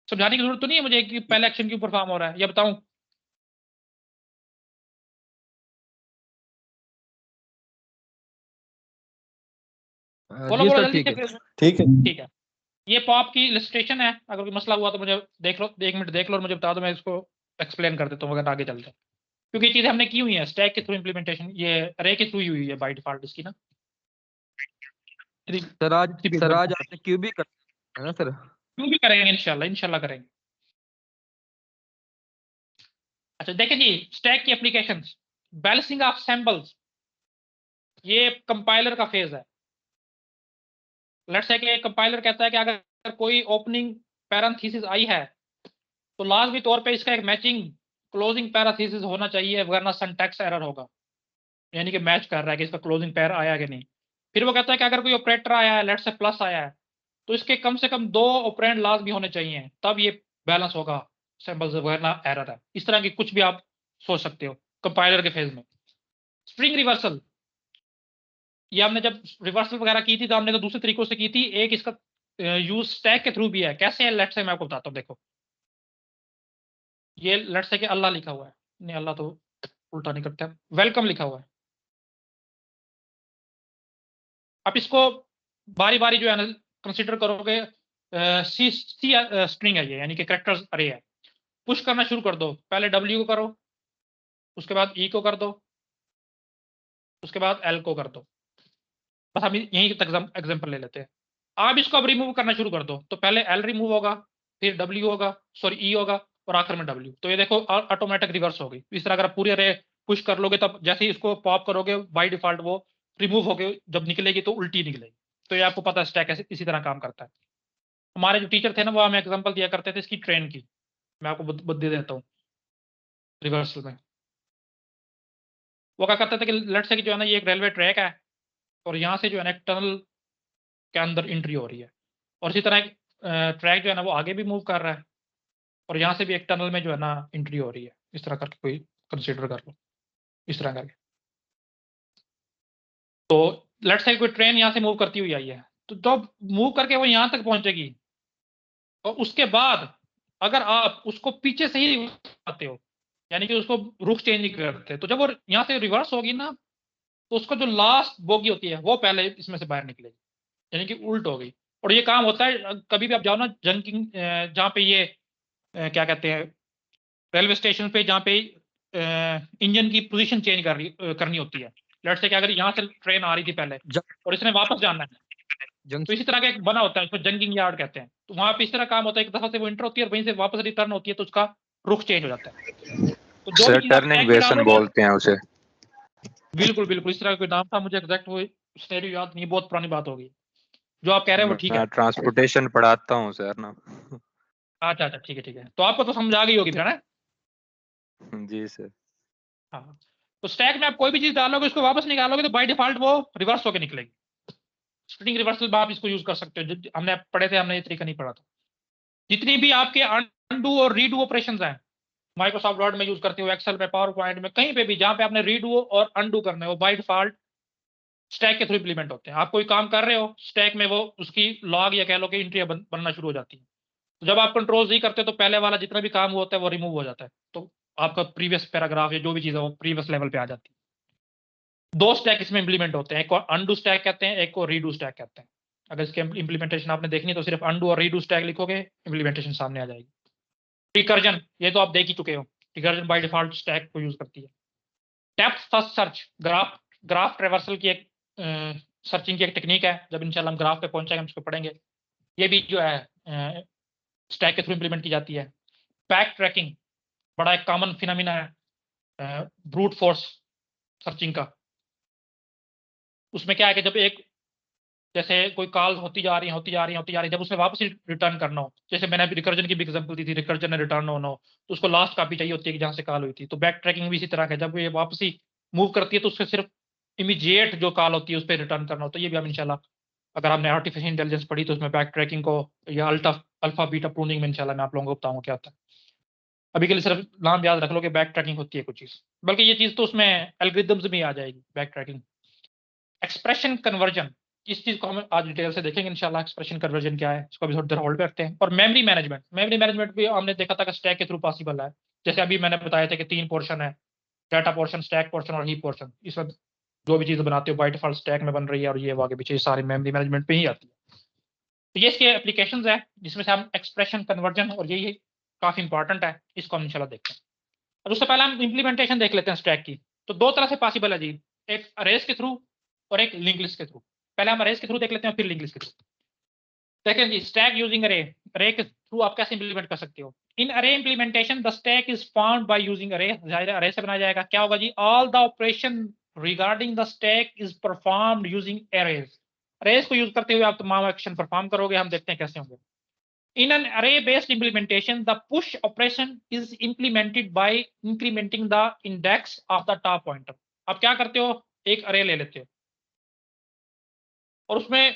समझाने की जरूरत तो नहीं है मुझे कि पहले एक्शन क्यों परफॉर्म हो रहा है, ये बताऊं। बोलो जी बोलो सर, जल्दी ठीक से है। फिर। ठीक है। ठीक है, ये पॉप की इलस्ट्रेशन है, अगर कोई मसला हुआ तो मुझे देख लो, 1 मिनट देख लो और मुझे बता दो, मैं इसको एक्सप्लेन कर देता हूँ अगर आगे चलते हैं, क्योंकि ये चीजें हमने की हुई है स्टैक के थ्रू इम्प्लीमेंटेशन, ये अरे के थ्रू ही हुई है बाय डिफॉल्ट इसकी ना। सर आज आपने क्यों भी कर है ना सर? क्यों भी करेंगे, इंशाल्लाह इंशाल्लाह करेंगे। अच्छा देखिए जी, स्टैक की एप्लीकेशंस, बैलेंसिंग ऑफ सैंपल्स, ये कंपाइलर का फेज है। लेट्स से कि कंपाइलर कहता है कि अगर कोई ओपनिंग पैरेंथेसिस आई है तो लाजमी तौर पे इसका एक मैचिंग क्लोजिंग पैरेंथेसिस होना चाहिए, वरना सिंटैक्स एरर होगा, यानी कि मैच कर रहा है कि इसका क्लोजिंग पैर आया कि नहीं। फिर वो कहता है कि अगर कोई ऑपरेटर आया है, लेट्स से प्लस आया है, तो इसके कम से कम 2 ऑपरेंड लाजमी होने चाहिए, तब ये बैलेंस होगा सिंबल्स, वरना एरर है। इस तरह की कुछ भी आप सोच सकते हो कंपाइलर के फेज में। स्ट्रिंग रिवर्सल, ये हमने जब रिवर्सल वगैरह की थी तो हमने तो दूसरे तरीकों से की थी, एक इसका यूज स्टैक के थ्रू भी है। कैसे है, लेट्स से मैं आपको बताता हूँ, देखो ये लेट्स से कि अल्लाह लिखा हुआ है, नहीं अल्लाह तो उल्टा नहीं करते, वेलकम लिखा हुआ है। आप इसको बारी बारी जो है ना कंसिडर करोगे, सी सी स्ट्रिंग है ये, यानी कि कैरेक्टर्स अरे है। पुश करना शुरू कर दो, पहले डब्ल्यू को करो, उसके बाद ई को कर दो, उसके बाद एल को कर दो, बस हम यहीं तक एग्जांपल ले लेते हैं। आप इसको अब रिमूव करना शुरू कर दो, तो पहले एल रिमूव होगा, फिर डब्ल्यू होगा, सॉरी ई होगा, और आखिर में डब्ल्यू। तो ये देखो ऑटोमेटिक रिवर्स हो गई। इस तरह अगर आप पूरी अरे पुश कर लोगे, तब जैसे ही इसको पॉप करोगे बाय डिफॉल्ट वो रिमूव होके जब निकलेगी तो उल्टी निकलेगी। तो ये आपको पता है स्टैक ऐसे इसी तरह काम करता है। हमारे जो टीचर थे ना वो हमें एग्जांपल दिया करते थे इसकी ट्रेन की, मैं आपको दे देता हूँ रिवर्सल में। वो क्या करते थे कि लेट से कि जो है ना ये एक रेलवे ट्रैक है और यहाँ से जो है ना एक टनल के अंदर एंट्री हो रही है, और इसी तरह ट्रैक जो है ना वो आगे भी मूव कर रहा है और यहाँ से भी एक टनल में जो है ना एंट्री हो रही है। इस तरह करके कोई कंसिडर कर लो, इस तरह करके। तो लेट्स से कोई ट्रेन यहाँ से मूव करती हुई आई है, तो जब मूव करके वो यहाँ तक पहुंचेगी और उसके बाद अगर आप उसको पीछे से ही आते हो, यानी कि उसको रुख चेंज नहीं करते, तो जब वो यहाँ से रिवर्स होगी ना, तो उसको जो लास्ट बोगी होती है वो पहले इसमें से बाहर निकलेगी, यानी कि उल्ट हो गई। और ये काम होता है कभी भी आप जाओ ना जंकिंग, जहाँ पे ये क्या कहते हैं, रेलवे स्टेशन पे, जहाँ पे इंजन की पोजीशन चेंज करनी होती है। लेट्स से कि अगर यहाँ से ट्रेन आ रही थी पहले और इसने वापस जाना है, तो इसी तरह का एक बना होता है, इसको जंकिंग यार्ड कहते हैं। तो वहां पे इस तरह काम होता है, एक दफा से वो इंटर होती है और वहीं से वापस रिटर्न होती है, तो उसका रुख चेंज हो जाता है। तो जो भी सर चीज आप टर्निंग टैग में बेसन डालोगे, बोलते हैं उसे। बिल्कुल बिल्कुल इस तरह का कोई नाम था, मुझे एग्जैक्ट वो स्टेरियो याद नहीं, बहुत पुरानी बात होगी। जो आप कह रहे हैं वो ठीक है। मैं ट्रांसपोर्टेशन पढ़ाता हूँ सर ना। अच्छा अच्छा, ठीक है, तो आपको तो समझ आ गई होगी फिर, है ना? जी सर। हाँ, तो स्टैक में आप कोई भी चीज डालोगे, उसको वापस निकालोगे, तो बाय डिफॉल्ट वो रिवर्स होकर निकलेगी। स्प्लिटिंग रिवर्सल में आप इसको यूज कर सकते हो, हमने पढ़े थे, हमने ये तरीका नहीं पढ़ा था। जितनी भी आपके अनडू और रीडू ऑपरेशंस हैं, माइक्रोसॉफ्ट वर्ड में यूज करते हो, एक्सेल में, पावर पॉइंट में, कहीं पे भी जहां पे आपने रीडू और अनडू करना है, वो बाय डिफॉल्ट स्टैक के थ्रू इंप्लीमेंट होते हैं। आप कोई काम कर रहे हो स्टैक में, वो उसकी लॉग या कह लो कि एंट्री बनना शुरू हो जाती है। तो जब आप कंट्रोल जी करते हो, तो पहले वाला जितना भी काम होता है वो रिमूव हो जाता है, तो आपका प्रीवियस पैराग्राफ या जो भी चीज है वो प्रीवियस लेवल पे आ जाती है। दो स्टैक इसमें इंप्लीमेंट होते हैं, एक को अनडू स्टैक कहते हैं, एक को रीडू स्टैक कहते हैं। अगर इसके इंप्लीमेंटेशन आपने देखनी है तो सिर्फ अनडू और रीडू स्टैक लिखोगे, इंप्लीमेंटेशन सामने आ जाएगी। रिकर्जन, ये तो आप देख ही चुके हो, रिकर्जन बाय डिफॉल्ट स्टैक को यूज करती है। Depth first search, graph traversal की एक सर्चिंग की एक टेक्निक है। जब इंशाल्लाह हम ग्राफ पे पहुंचेंगे हम इसको पढ़ेंगे। ये भी जो है स्टैक के थ्रू इंप्लीमेंट की जाती है। बैक ट्रैकिंग बड़ा एक कॉमन फिनोमिना है ब्रूट फोर्स सर्चिंग का। उसमें क्या है कि जब एक, जैसे कोई कॉल होती जा रही है, जब उसने वापस रिटर्न करना हो, जैसे मैंने अभी रिकर्जन की भी एग्जांपल दी थी, रिकर्जन ने रिटर्न होना हो, तो उसको लास्ट कॉपी चाहिए होती है कि जहां से कॉल हुई थी। तो बैक ट्रैकिंग भी इसी तरह का, जब ये वापसी मूव करती है तो उससे सिर्फ इमीडिएट जो कॉल होती है उस पर रिटर्न करना हो। तो ये भी हम इंशाल्लाह, अगर हमने आर्टिफिशियल इंटेलिजेंस पढ़ी तो उसमें बैक ट्रैकिंग को या अल्फा बीटा प्रूनिंग में इंशाल्लाह मैं आप लोगों को बताऊंगा क्या होता है। अभी के लिए सिर्फ नाम याद रख लो कि बैक ट्रैकिंग होती है कुछ चीज, बल्कि ये चीज तो उसमें एल्गोरिथम्स में आ जाएगी बैक ट्रैकिंग। एक्सप्रेशन कन्वर्जन, इस चीज को हम आज डिटेल से देखेंगे इंशाल्लाह, एक्सप्रेशन कन्वर्जन क्या है, इसको भी थोड़ी देर होल्ड पे रखते हैं। और मेमोरी मैनेजमेंट भी हमने देखा था कि स्टैक के थ्रू पॉसिबल है। जैसे अभी मैंने बताया था कि 3 पोर्शन है, डाटा पोर्शन, स्टैक पोर्शन और हीप पोर्शन। इसमें जो भी चीज बनाते हो बाय डिफॉल्ट स्टैक में बन रही है, और ये आगे पीछे सारी मेमोरी मैनेजमेंट पे ही आती है। तो ये इसके एप्लीकेशंस है, जिसमें से हम एक्सप्रेशन कन्वर्जन, और ये काफी इंपॉर्टेंट है, इसको हम इंशाल्लाह देखते हैं। और उससे पहले हम इंप्लीमेंटेशन देख लेते हैं स्टैक की। तो दो तरह से पॉसिबल है जी, एक अरेज के थ्रू और एक लिंक लिस्ट के थ्रू। पहले हम अरेज के थ्रू देख लेते हैं, फिर लिंक लिस्ट के थ्रू। देखें जी, स्टैक यूजिंग अरे, अरे के थ्रू आप कैसे इंप्लीमेंट कर सकते हो। In array implementation the stack is found by using array, array से बनाया जाएगा। क्या होगा जी, all the operation regarding the stack is performed using arrays. Arrays को यूज करते हुए आप तमाम एक्शन परफॉर्म करोगे, हम देखते हैं कैसे होंगे। In an array-based implementation, the push operation is implemented by incrementing the index of the top pointer. आप क्या करते हो, एक अरे ले लेते हो और उसमें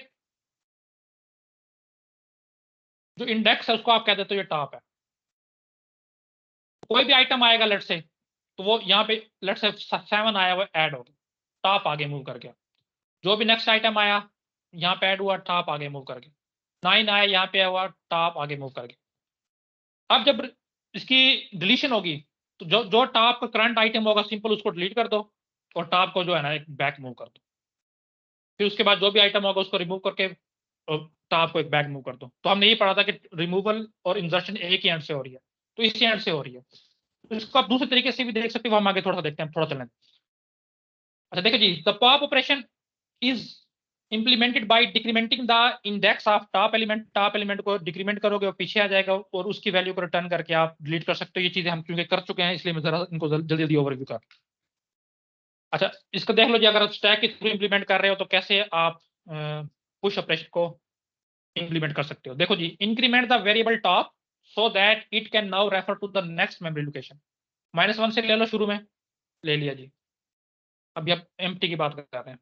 जो इंडेक्स है उसको आप कह देते हो ये टॉप है। कोई भी आइटम आएगा लेट से, तो वो यहाँ पे लेट से 7 आया वो ऐड हो गया, टॉप आगे मूव कर गया। जो भी नेक्स्ट आइटम आया यहाँ पे ऐड हुआ, टॉप आगे मूव कर गया। 9 आया यहाँ पे हुआ, टॉप आगे मूव कर गया। अब जब इसकी डिलीशन होगी, तो जो जो टॉप का करंट आइटम होगा सिंपल उसको डिलीट कर दो, और टॉप को जो है ना एक बैक मूव कर दो। फिर उसके बाद जो भी आइटम होगा उसको रिमूव करके टॉप को एक बैक मूव कर दो। तो हमने ये पढ़ा था कि रिमूवल और इंसर्शन एक ही एंड से हो रही है, तो इसी एंड से हो रही है। तो इसको आप दूसरे तरीके से भी देख सकते हो, हम आगे थोड़ा सा देखते हैं, थोड़ा चलें। अच्छा देखो जी, the pop operation is implemented by decrementing the index of top element. Top element को डिक्रीमेंट करोगे और पीछे आ जाएगा, और उसकी वैल्यू को रिटर्न करके आप डिलीट कर सकते हो। ये चीजें हम क्योंकि कर चुके हैं, इसलिए मैं जरा इनको जल्दी जल्दी ओवरव्यू कर। अच्छा इसको देख लो जी, अगर आप स्टैक के थ्रू इंप्लीमेंट कर रहे हो तो कैसे आप पुश ऑपरेशन को इंप्लीमेंट कर सकते हो। देखो जी, increment the variable top so that it can now refer to the next memory location. -1 से ले लो, शुरू में ले लिया जी, अभी आप एम्प्टी की बात कर रहे हैं।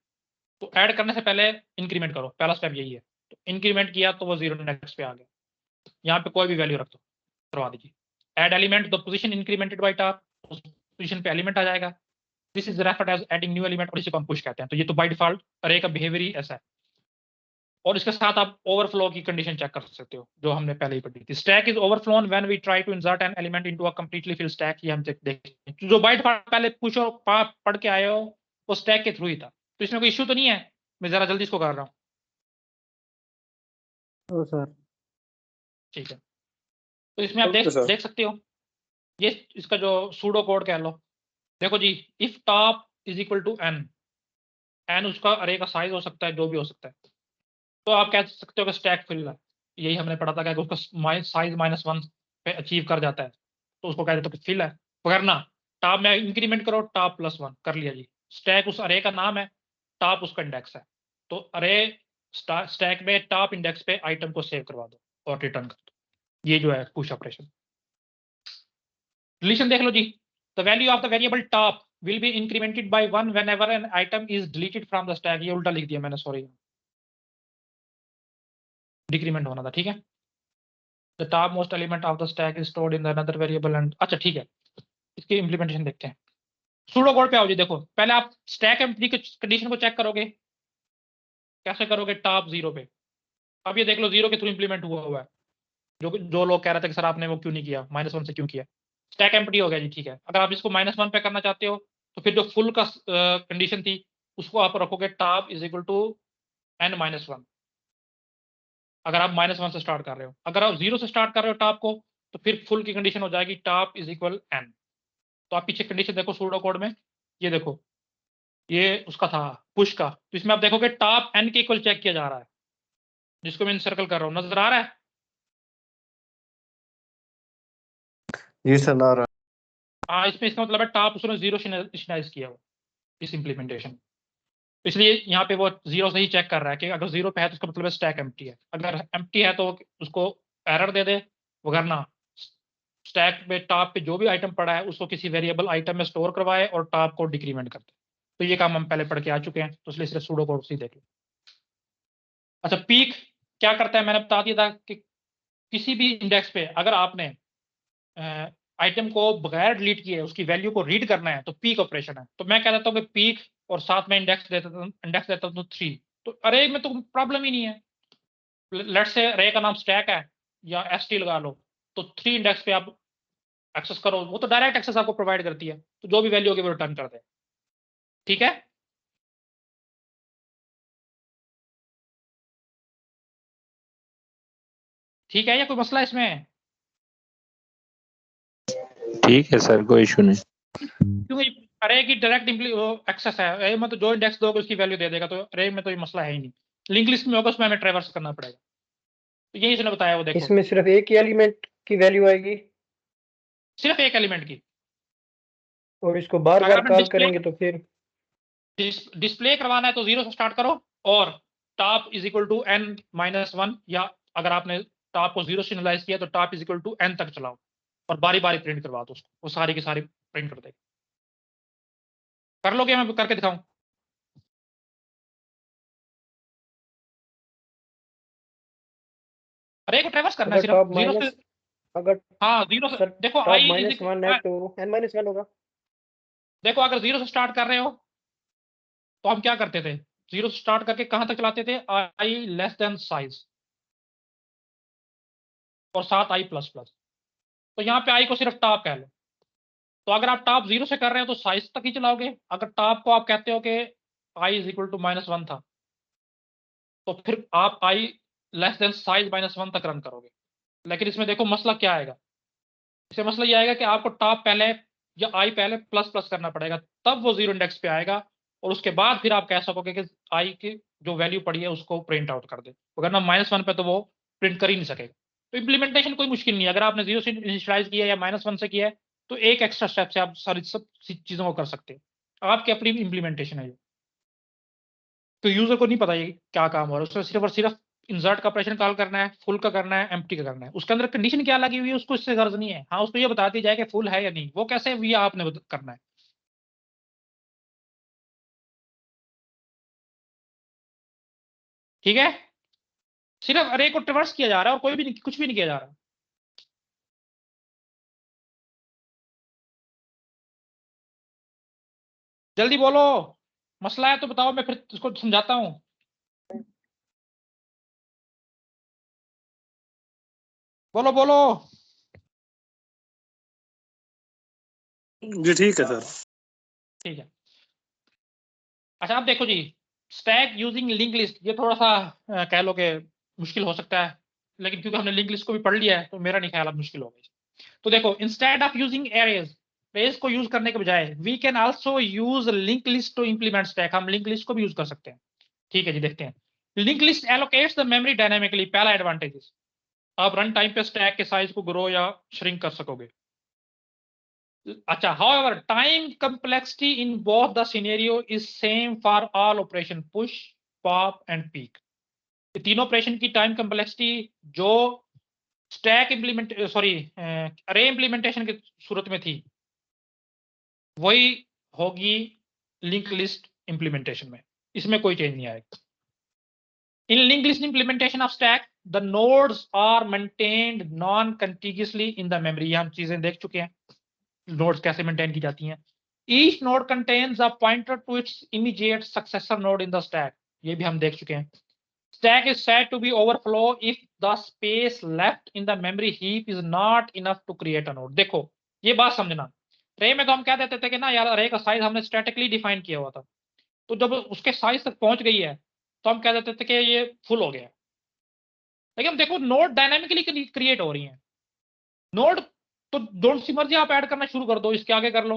तो ऐड करने से पहले इंक्रीमेंट करो, पहला स्टेप यही है। तो इंक्रीमेंट किया तो वो 0 नेक्स्ट पे आ गया। यहाँ पे कोई भी वैल्यू रख दो, करवा दीजिए। Add element the position incremented by top, उस पोजीशन पे एलिमेंट आ जाएगा। This is referred as adding new element, और इसी को हम पुश कहते हैं। तो ये तो बाय डिफॉल्ट अरे का बिहेवियर ही ऐसा है। और इसके साथ आप ओवरफ्लो की कंडीशन चेक कर सकते हो जो हमने पहले ही पढ़ी थी। Stack is overflown when we try to insert an element into a completely fill stack. ये हम देखें जो बाइट पहले पूछो पढ़ के आए हो वो स्टैक के थ्रू ही था, तो इसमें कोई इश्यू तो नहीं है। मैं जरा जल्दी इसको कर रहा हूँ। ओ सर ठीक है, तो इसमें आप ओके सर। देख सकते हो ये इसका जो सूडो कोड कह लो। देखो जी, if top is equal to n, n उसका अरे का साइज हो सकता है, जो भी हो सकता है, तो आप कह सकते हो कि स्टैक फिल है। यही हमने पढ़ा था कि उसका साइज -1 पे अचीव कर जाता है तो उसको कह देते हो कि फिल है। वरना टॉप में इंक्रीमेंट करो, टॉप +1 कर लिया जी। स्टैक उस अरे का नाम है, टॉप उसका इंडेक्स है, तो अरे स्टैक में टॉप इंडेक्स पे आइटम को सेव करवा दो और रिटर्न कर दो। ये जो है पुश ऑपरेशन। रिलेशन देख लो जी, the value of the variable top will be incremented by 1 whenever an item is deleted from the stack. ये उल्टा लिख दिया मैंने, सॉरी, डिक्रीमेंट होना था, ठीक है। The top most element of the stack is stored in another variable and, अच्छा ठीक है, इसकी इंप्लीमेंटेशन देखते हैं। सूडो कोड पे आओ जी। देखो पहले आप स्टैक एम्प्टी की कंडीशन को चेक करोगे, कैसे करोगे? टॉप 0 पे। अब ये देख लो 0 के थ्रू इंप्लीमेंट हुआ है। जो लोग कह रहे थे कि सर आपने वो क्यों नहीं किया, -1 से क्यों किया? स्टैक एम्प्टी हो गया जी, ठीक है। अगर आप इसको -1 पे करना चाहते हो तो फिर जो फुल का कंडीशन थी उसको आप रखोगे top is equal to n-1। अगर आप -1 से स्टार्ट कर रहे हो, अगर आप 0 से स्टार्ट कर रहे हो टॉप को, तो फिर फुल की कंडीशन हो जाएगी टॉप इज इक्वल n। तो आप पीछे कंडीशन देखो सूडो कोड में, ये देखो ये उसका था पुश का, तो इसमें आप देखोगे टॉप n के इक्वल चेक किया जा रहा है, जिसको मैं सर्कल कर रहा हूँ, नजर आ रहा है? जी सर, ला रहा हाँ, इसमें इसका मतलब है टॉप उसने 0 इनिशियलाइज किया हुआ इस इंप्लीमेंटेशन, इसलिए यहाँ पे वो 0 से ही चेक कर रहा है कि अगर 0 पे है तो उसका मतलब है स्टैक एम्प्टी है। अगर एम्प्टी है तो उसको एरर दे दे, वरना स्टैक में टॉप पे जो भी आइटम पड़ा है उसको किसी वेरिएबल आइटम में स्टोर करवाए और टॉप को डिक्रीमेंट कर दे। तो ये काम हम पहले पढ़ के आ चुके हैं, तो इसलिए सिर्फ सूडो कोड से ही देख लो। अच्छा, पीक क्या करता है? मैंने बता दिया था कि किसी भी इंडेक्स पे अगर आपने आइटम को बगैर डिलीट किए उसकी वैल्यू को रीड करना है तो पीक ऑपरेशन है। तो मैं कह देता हूँ कि पीक और साथ में इंडेक्स देता हूँ 3, तो अरे में तो प्रॉब्लम ही नहीं है। लेट से अरे का नाम स्टैक है या st लगा लो, तो 3 इंडेक्स पे आप एक्सेस करो, वो तो डायरेक्ट एक्सेस आपको प्रोवाइड करती है, तो जो भी वैल्यू होगी वो रिटर्न कर दे। ठीक है, ठीक है, या कोई मसला इसमें? ठीक है सर, कोई इशू नहीं। क्योंकि अरे की डायरेक्ट एक्सेस है, अरे में तो जो इंडेक्स दोगे उसकी वैल्यू दे देगा, तो अरे में तो ये मसला है ही नहीं। लिंक लिस्ट में होगा उसमें हमें ट्रैवर्स करना पड़ेगा, तो यही इसने बताया। वो देखो इसमें सिर्फ एक ही एलिमेंट की वैल्यू आएगी सिर्फ एक एलिमेंट की, और इसको बार अगर बार आपने कॉल करेंगे तो फिर डिस्प्ले करवाना है तो 0 से स्टार्ट करो और top is equal to n-1, या अगर आपने टॉप को 0 से इनिशियलाइज किया तो top is equal to n तक चलाओ और बारी बारी प्रिंट करवा दो उसको, वो सारी की सारी प्रिंट कर देगा। कर लोगे? मैं करके दिखाऊं? अरे को ट्रेवर्स करना है अगर सिर्फ टॉप 0 से, माइनस अगर हाँ 0 से। सर देखो टॉप i इज -1 है तो n-1 होगा। देखो अगर 0 से स्टार्ट कर रहे हो तो हम क्या करते थे? 0 से स्टार्ट करके कहां तक चलाते थे? i लेस देन साइज और साथ i++। तो यहाँ पे i को सिर्फ टॉप कह लो। तो अगर आप टॉप 0 से कर रहे हो तो साइज तक ही चलाओगे। अगर टॉप को आप कहते हो कि i इज इक्वल टू -1 था, तो फिर आप i लेस देन साइज -1 तक रन करोगे। लेकिन इसमें देखो मसला क्या आएगा, इसमें मसला ये आएगा कि आपको टॉप पहले या i पहले ++ करना पड़ेगा, तब वो 0 इंडेक्स पे आएगा और उसके बाद फिर आप कह सकोगे कि i की जो वैल्यू पड़ी है उसको प्रिंट आउट कर दे। अगर ना -1 पे तो वो प्रिंट कर ही नहीं सकेगा। तो इम्प्लीमेंटेशन कोई मुश्किल नहीं है, अगर आपने 0 से इनिशियलाइज किया या -1 से किया है तो एक एक्स्ट्रा स्टेप से आप सारी सब चीजों को कर सकते हैं। आपकी अपनी इम्प्लीमेंटेशन है ये, तो यूजर को नहीं पता ये क्या काम हो रहा है, उसको सिर्फ और सिर्फ इंसर्ट का ऑपरेशन कॉल करना है, फुल का करना है, एम्प्टी का करना है। उसके अंदर कंडीशन क्या लगी हुई है उसको इससे गर्ज नहीं है। हाँ, उसको ये बता दी जाए कि फुल है या नहीं, वो कैसे भी आपने करना है। ठीक है, सिर्फ अरे को ट्रिवर्स किया जा रहा है और कोई भी नहीं, कुछ भी नहीं किया जा रहा। जल्दी बोलो, मसला है तो बताओ, मैं फिर उसको समझाता हूँ। बोलो बोलो। जी ठीक है सर। ठीक है। अच्छा आप देखो जी, स्टैक यूजिंग लिंक लिस्ट, ये थोड़ा सा कह लो कि मुश्किल हो सकता है, लेकिन क्योंकि हमने लिंक लिस्ट को भी पढ़ लिया है तो मेरा नहीं ख्याल अब मुश्किल होगा। तो देखो, इंस्टेड ऑफ यूजिंग एरेज को यूज करने के बजाय we can also use link list to implement stack, हम लिंक लिस्ट को भी यूज कर सकते हैं। ठीक है जी, देखते हैं। Link list allocates the memory dynamically, पहला एडवांटेज, आप रन टाइम पे स्टैक के साइज को ग्रो या श्रिंक कर सकोगे। अच्छा, however, time complexity in both the scenario is same for all operation push, pop and peek. ये तीनों ऑपरेशन की टाइम कम्प्लेक्सिटी जो स्टैक इंप्लीमेंट सॉरी अरे इंप्लीमेंटेशन की सूरत में थी वही होगी लिंक लिस्ट इंप्लीमेंटेशन में, इसमें कोई चेंज नहीं आएगा। In link list implementation of stack the nodes are maintained non contiguously in the memory, हम चीजें देख चुके हैं नोड्स कैसे मेंटेन की जाती हैं। Each node contains a pointer to its immediate successor node in the stack, ये भी हम देख चुके हैं। Stack is said to be overflow if the space left in the memory heap is not enough to create a node. देखो ये बात समझना, रे में तो हम कह देते थे कि ना यार अरे का साइज हमने स्टैटिकली डिफाइन किया हुआ था, तो जब उसके साइज तक पहुंच गई है तो हम कह देते थे कि ये फुल हो गया। लेकिन देखो नोड डायनामिकली क्रिएट हो रही हैं, नोड तो डोंट सी मर्जी आप ऐड करना शुरू कर दो, इसके आगे कर लो,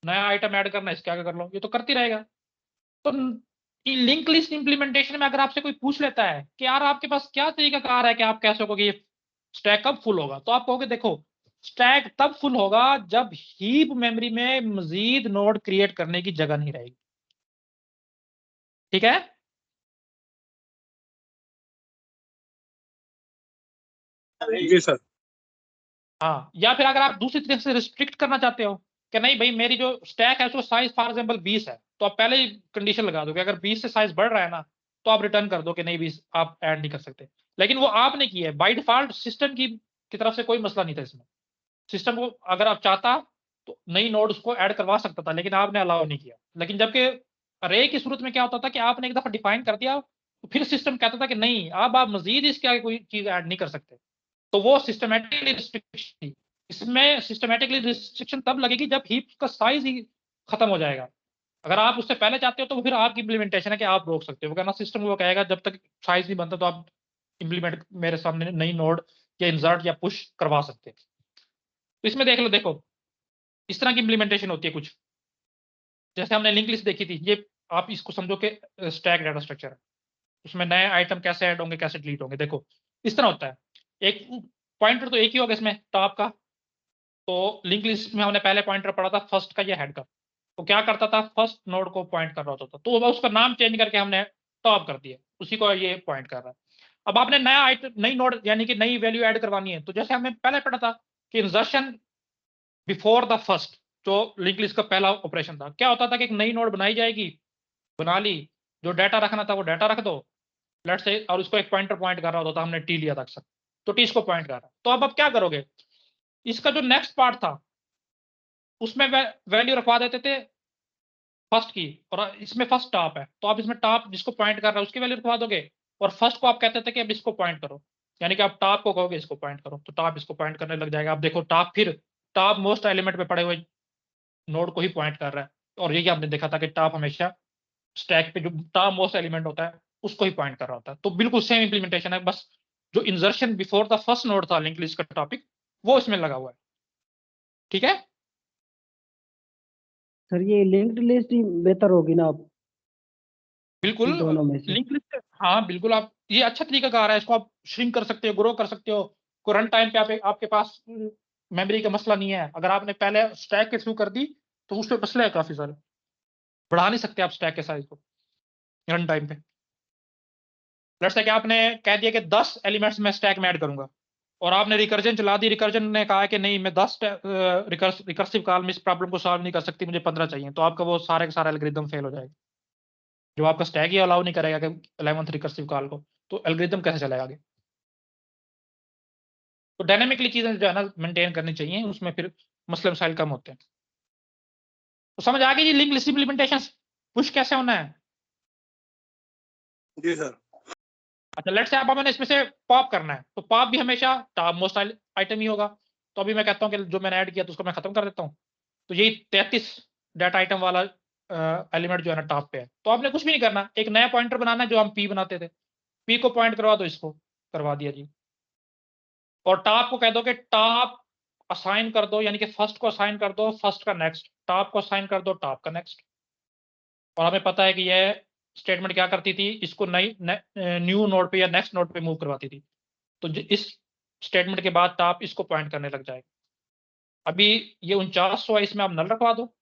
नया आइटम ऐड करना इसके आगे कर लो, ये तो करती रहेगा। तो लिंक लिस्ट इंप्लीमेंटेशन में अगर आपसे कोई पूछ लेता है कि यार आपके पास क्या तरीकाकार है कि आप कह सकोगे ये स्टैक कब फुल होगा, तो आप कहोगे देखो स्टैक तब फुल होगा जब हीप मेमोरी में मजीद नोड क्रिएट करने की जगह नहीं रहेगी। ठीक है। जी सर। हाँ, या फिर अगर आप दूसरी तरीके से रिस्ट्रिक्ट करना चाहते हो कि नहीं भाई मेरी जो स्टैक है उसका साइज फॉर एग्जाम्पल 20 है, तो आप पहले ही कंडीशन लगा दो कि अगर 20 से साइज बढ़ रहा है ना तो आप रिटर्न कर दो कि नहीं 20 आप ऐड नहीं कर सकते। लेकिन वो आपने किया है बाय डिफॉल्ट, सिस्टम की तरफ से कोई मसला नहीं था इसमें। सिस्टम को अगर आप चाहता तो नई नोड उसको ऐड करवा सकता था, लेकिन आपने अलाउ नहीं किया। लेकिन जबकि अरे की सूरत में क्या होता था कि आपने एक दफा डिफाइन कर दिया तो फिर सिस्टम कहता था कि नहीं अब आप मजीद इसके आगे कोई चीज ऐड नहीं कर सकते, तो वो सिस्टमेटिकली रिस्ट्रिक्शन थी। इसमें सिस्टमेटिकली रिस्ट्रिक्शन तब लगेगी जब हीप का साइज ही खत्म हो जाएगा। अगर आप उससे पहले चाहते हो तो फिर आपकी इंप्लीमेंटेशन है कि आप रोक सकते हो, वरना सिस्टम वो कहेगा जब तक साइज नहीं बनता तो आप इंप्लीमेंट मेरे सामने नई नोड या इंसर्ट या पुश करवा सकते हैं। तो इसमें देख लो, देखो इस तरह की इंप्लीमेंटेशन होती है कुछ, जैसे हमने लिंक लिस्ट देखी थी, ये आप इसको समझो कि स्टैक डाटा स्ट्रक्चर है, उसमें नए आइटम कैसे ऐड होंगे कैसे डिलीट होंगे। देखो इस तरह होता है, एक पॉइंटर तो एक ही होगा इसमें टॉप का, तो लिंक लिस्ट में हमने पहले पॉइंटर पढ़ा था फर्स्ट का या हेड का, तो क्या करता था फर्स्ट नोड को पॉइंट कर रहा होता था, तो अब उसका नाम चेंज करके हमने टॉप कर दिया, उसी को ये पॉइंट कर रहा है। अब आपने नया आइटम नई नोड यानी कि नई वैल्यू ऐड करवानी है, तो जैसे हमने पहले पढ़ा था कि इंसर्शन बिफोर द फर्स्ट, जो लिंक लिस्ट का पहला ऑपरेशन था, क्या होता था कि एक नई नोड बनाई जाएगी, बना ली, जो डाटा रखना था वो डाटा रख दो लेट से, और उसको एक पॉइंटर पॉइंट कर रहा होता था, हमने टी लिया था अक्सर, तो टी इसको पॉइंट कर रहा है। तो अब आप क्या करोगे, इसका जो नेक्स्ट पार्ट था उसमें वैल्यू रखवा देते थे फर्स्ट की, और इसमें फर्स्ट टॉप है तो आप इसमें टॉप जिसको पॉइंट कर रहा है उसकी वैल्यू रखवा दोगे, और फर्स्ट को आप कहते थे कि अब इसको पॉइंट करो, यानी कि आप टॉप को कहोगे इसको पॉइंट करो, तो टॉप इसको पॉइंट करने लग जाएगा। आप देखो टॉप फिर टॉप मोस्ट एलिमेंट पे पड़े हुए नोड को ही पॉइंट कर रहा है, और यही आपने देखा था कि टॉप हमेशा स्टैक पे जो टॉप मोस्ट एलिमेंट होता है उसको ही पॉइंट कर रहा होता है। तो बिल्कुल सेम इंप्लीमेंटेशन है, बस जो insertion before the first node था लिंक लिस्ट का टॉपिक वो इसमें लगा हुआ है। ठीक है सर ये लिंक्ड लिस्ट ही बेहतर होगी ना, आप बिल्कुल इन दोनों में से? लिंक लिस्ट, हाँ बिल्कुल, आप ये अच्छा तरीका कार है, इसको आप श्रिंक कर सकते हो, ग्रो कर सकते हो, को रन टाइम पे आपके पास मेमोरी का मसला नहीं है। अगर आपने पहले स्टैक के थ्रू कर दी तो उस पर मसले है काफी सारे, बढ़ा नहीं सकते आप स्टैक के साइज को रन टाइम पे। लेट्स से कि आपने कह दिया कि 10 एलिमेंट्स में स्टैक में ऐड करूंगा, और आपने रिकर्जन चला दी, रिकर्जन ने कहा कि नहीं मैं 10 रिकर्सिव कॉल में इस प्रॉब्लम को सॉल्व नहीं कर सकती, मुझे 15 चाहिए, तो आपका वो सारे का सारा एल्गोरिथम फेल हो जाएगा, जो आपका स्टैक ही अलाउ नहीं करेगा कि 11th रिकर्सिव कॉल को, तो एल्गोरिथम कैसे चलेगा आगे। तो डायनामिकली चीजें जो है ना मेंटेन करनी चाहिए, उसमें फिर मसले मसाइल कम होते हैं। तो समझ आ गई जी लिंक लिस्ट इंप्लीमेंटेशन पुश कैसे होना है। जी सर। अच्छा लेट्स से आप मैंने इसमें से पॉप करना है, तो पॉप भी हमेशा टॉप मोस्ट आइटम ही होगा। तो अभी मैं कहता हूँ कि जो मैंने ऐड किया तो उसको मैं खत्म कर देता हूँ। तो यही 33 डाटा आइटम वाला एलिमेंट जो है ना टॉप पे है। तो आपने कुछ भी नहीं करना, एक नया पॉइंटर बनाना है जो हम पी बनाते थे, पी को पॉइंट करवा दो, इसको करवा दिया जी। और टॉप को कह दो कि टॉप असाइन कर दो, यानी कि फर्स्ट को असाइन कर दो फर्स्ट का नेक्स्ट, टॉप को असाइन कर दो टॉप का नेक्स्ट। और हमें पता है कि यह स्टेटमेंट क्या करती थी, इसको नई न्यू नोड पे या नेक्स्ट नोड पे मूव करवाती थी। तो इस स्टेटमेंट के बाद टॉप इसको पॉइंट करने लग जाएगा। अभी ये 4900 है, इसमें आप नल रखवा दो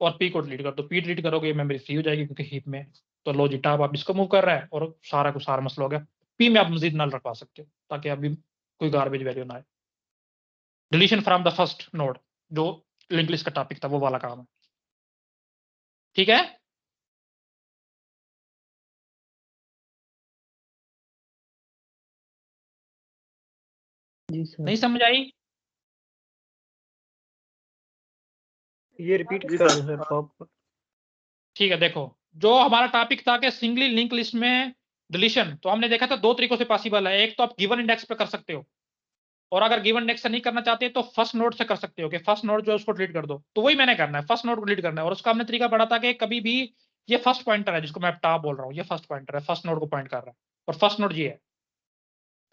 और पी को डिलीट कर दो। पी डिलीट करोगे मेमोरी फ्री हो जाएगी क्योंकि हीप में है। तो लो जी टॉप आप इसको मूव कर रहा है और सारा को सारा मसला हो गया। पी में आप मजीद नल रखवा सकते हो ताकि अभी कोई गार्बेज वैल्यू ना आए। Deletion from the first node जो लिंक लिस्ट का टॉपिक था वो वाला काम है। ठीक है, जी सर। नहीं समझ आई? ये रिपीट जी कर सर। दो सर पॉप। ठीक है, देखो जो हमारा टॉपिक था कि सिंगली लिंक लिस्ट में डिलीशन, तो हमने देखा था दो तरीकों से पॉसिबल है। एक तो आप गिवन इंडेक्स पे कर सकते हो, और अगर गिवन इंडेक्स से नहीं करना चाहते तो फर्स्ट नोड से कर सकते हो कि फर्स्ट नोड जो है उसको डिलीट कर दो। तो वही मैंने करना है, फर्स्ट नोड को डिलीट करना है। और उसका हमने तरीका पढ़ा था कि कभी भी ये फर्स्ट पॉइंटर है जिसको मैं टॉप बोल रहा हूँ, ये फर्स्ट पॉइंटर है, फर्स्ट नोड को पॉइंट कर रहा है और फर्स्ट नोड ये है।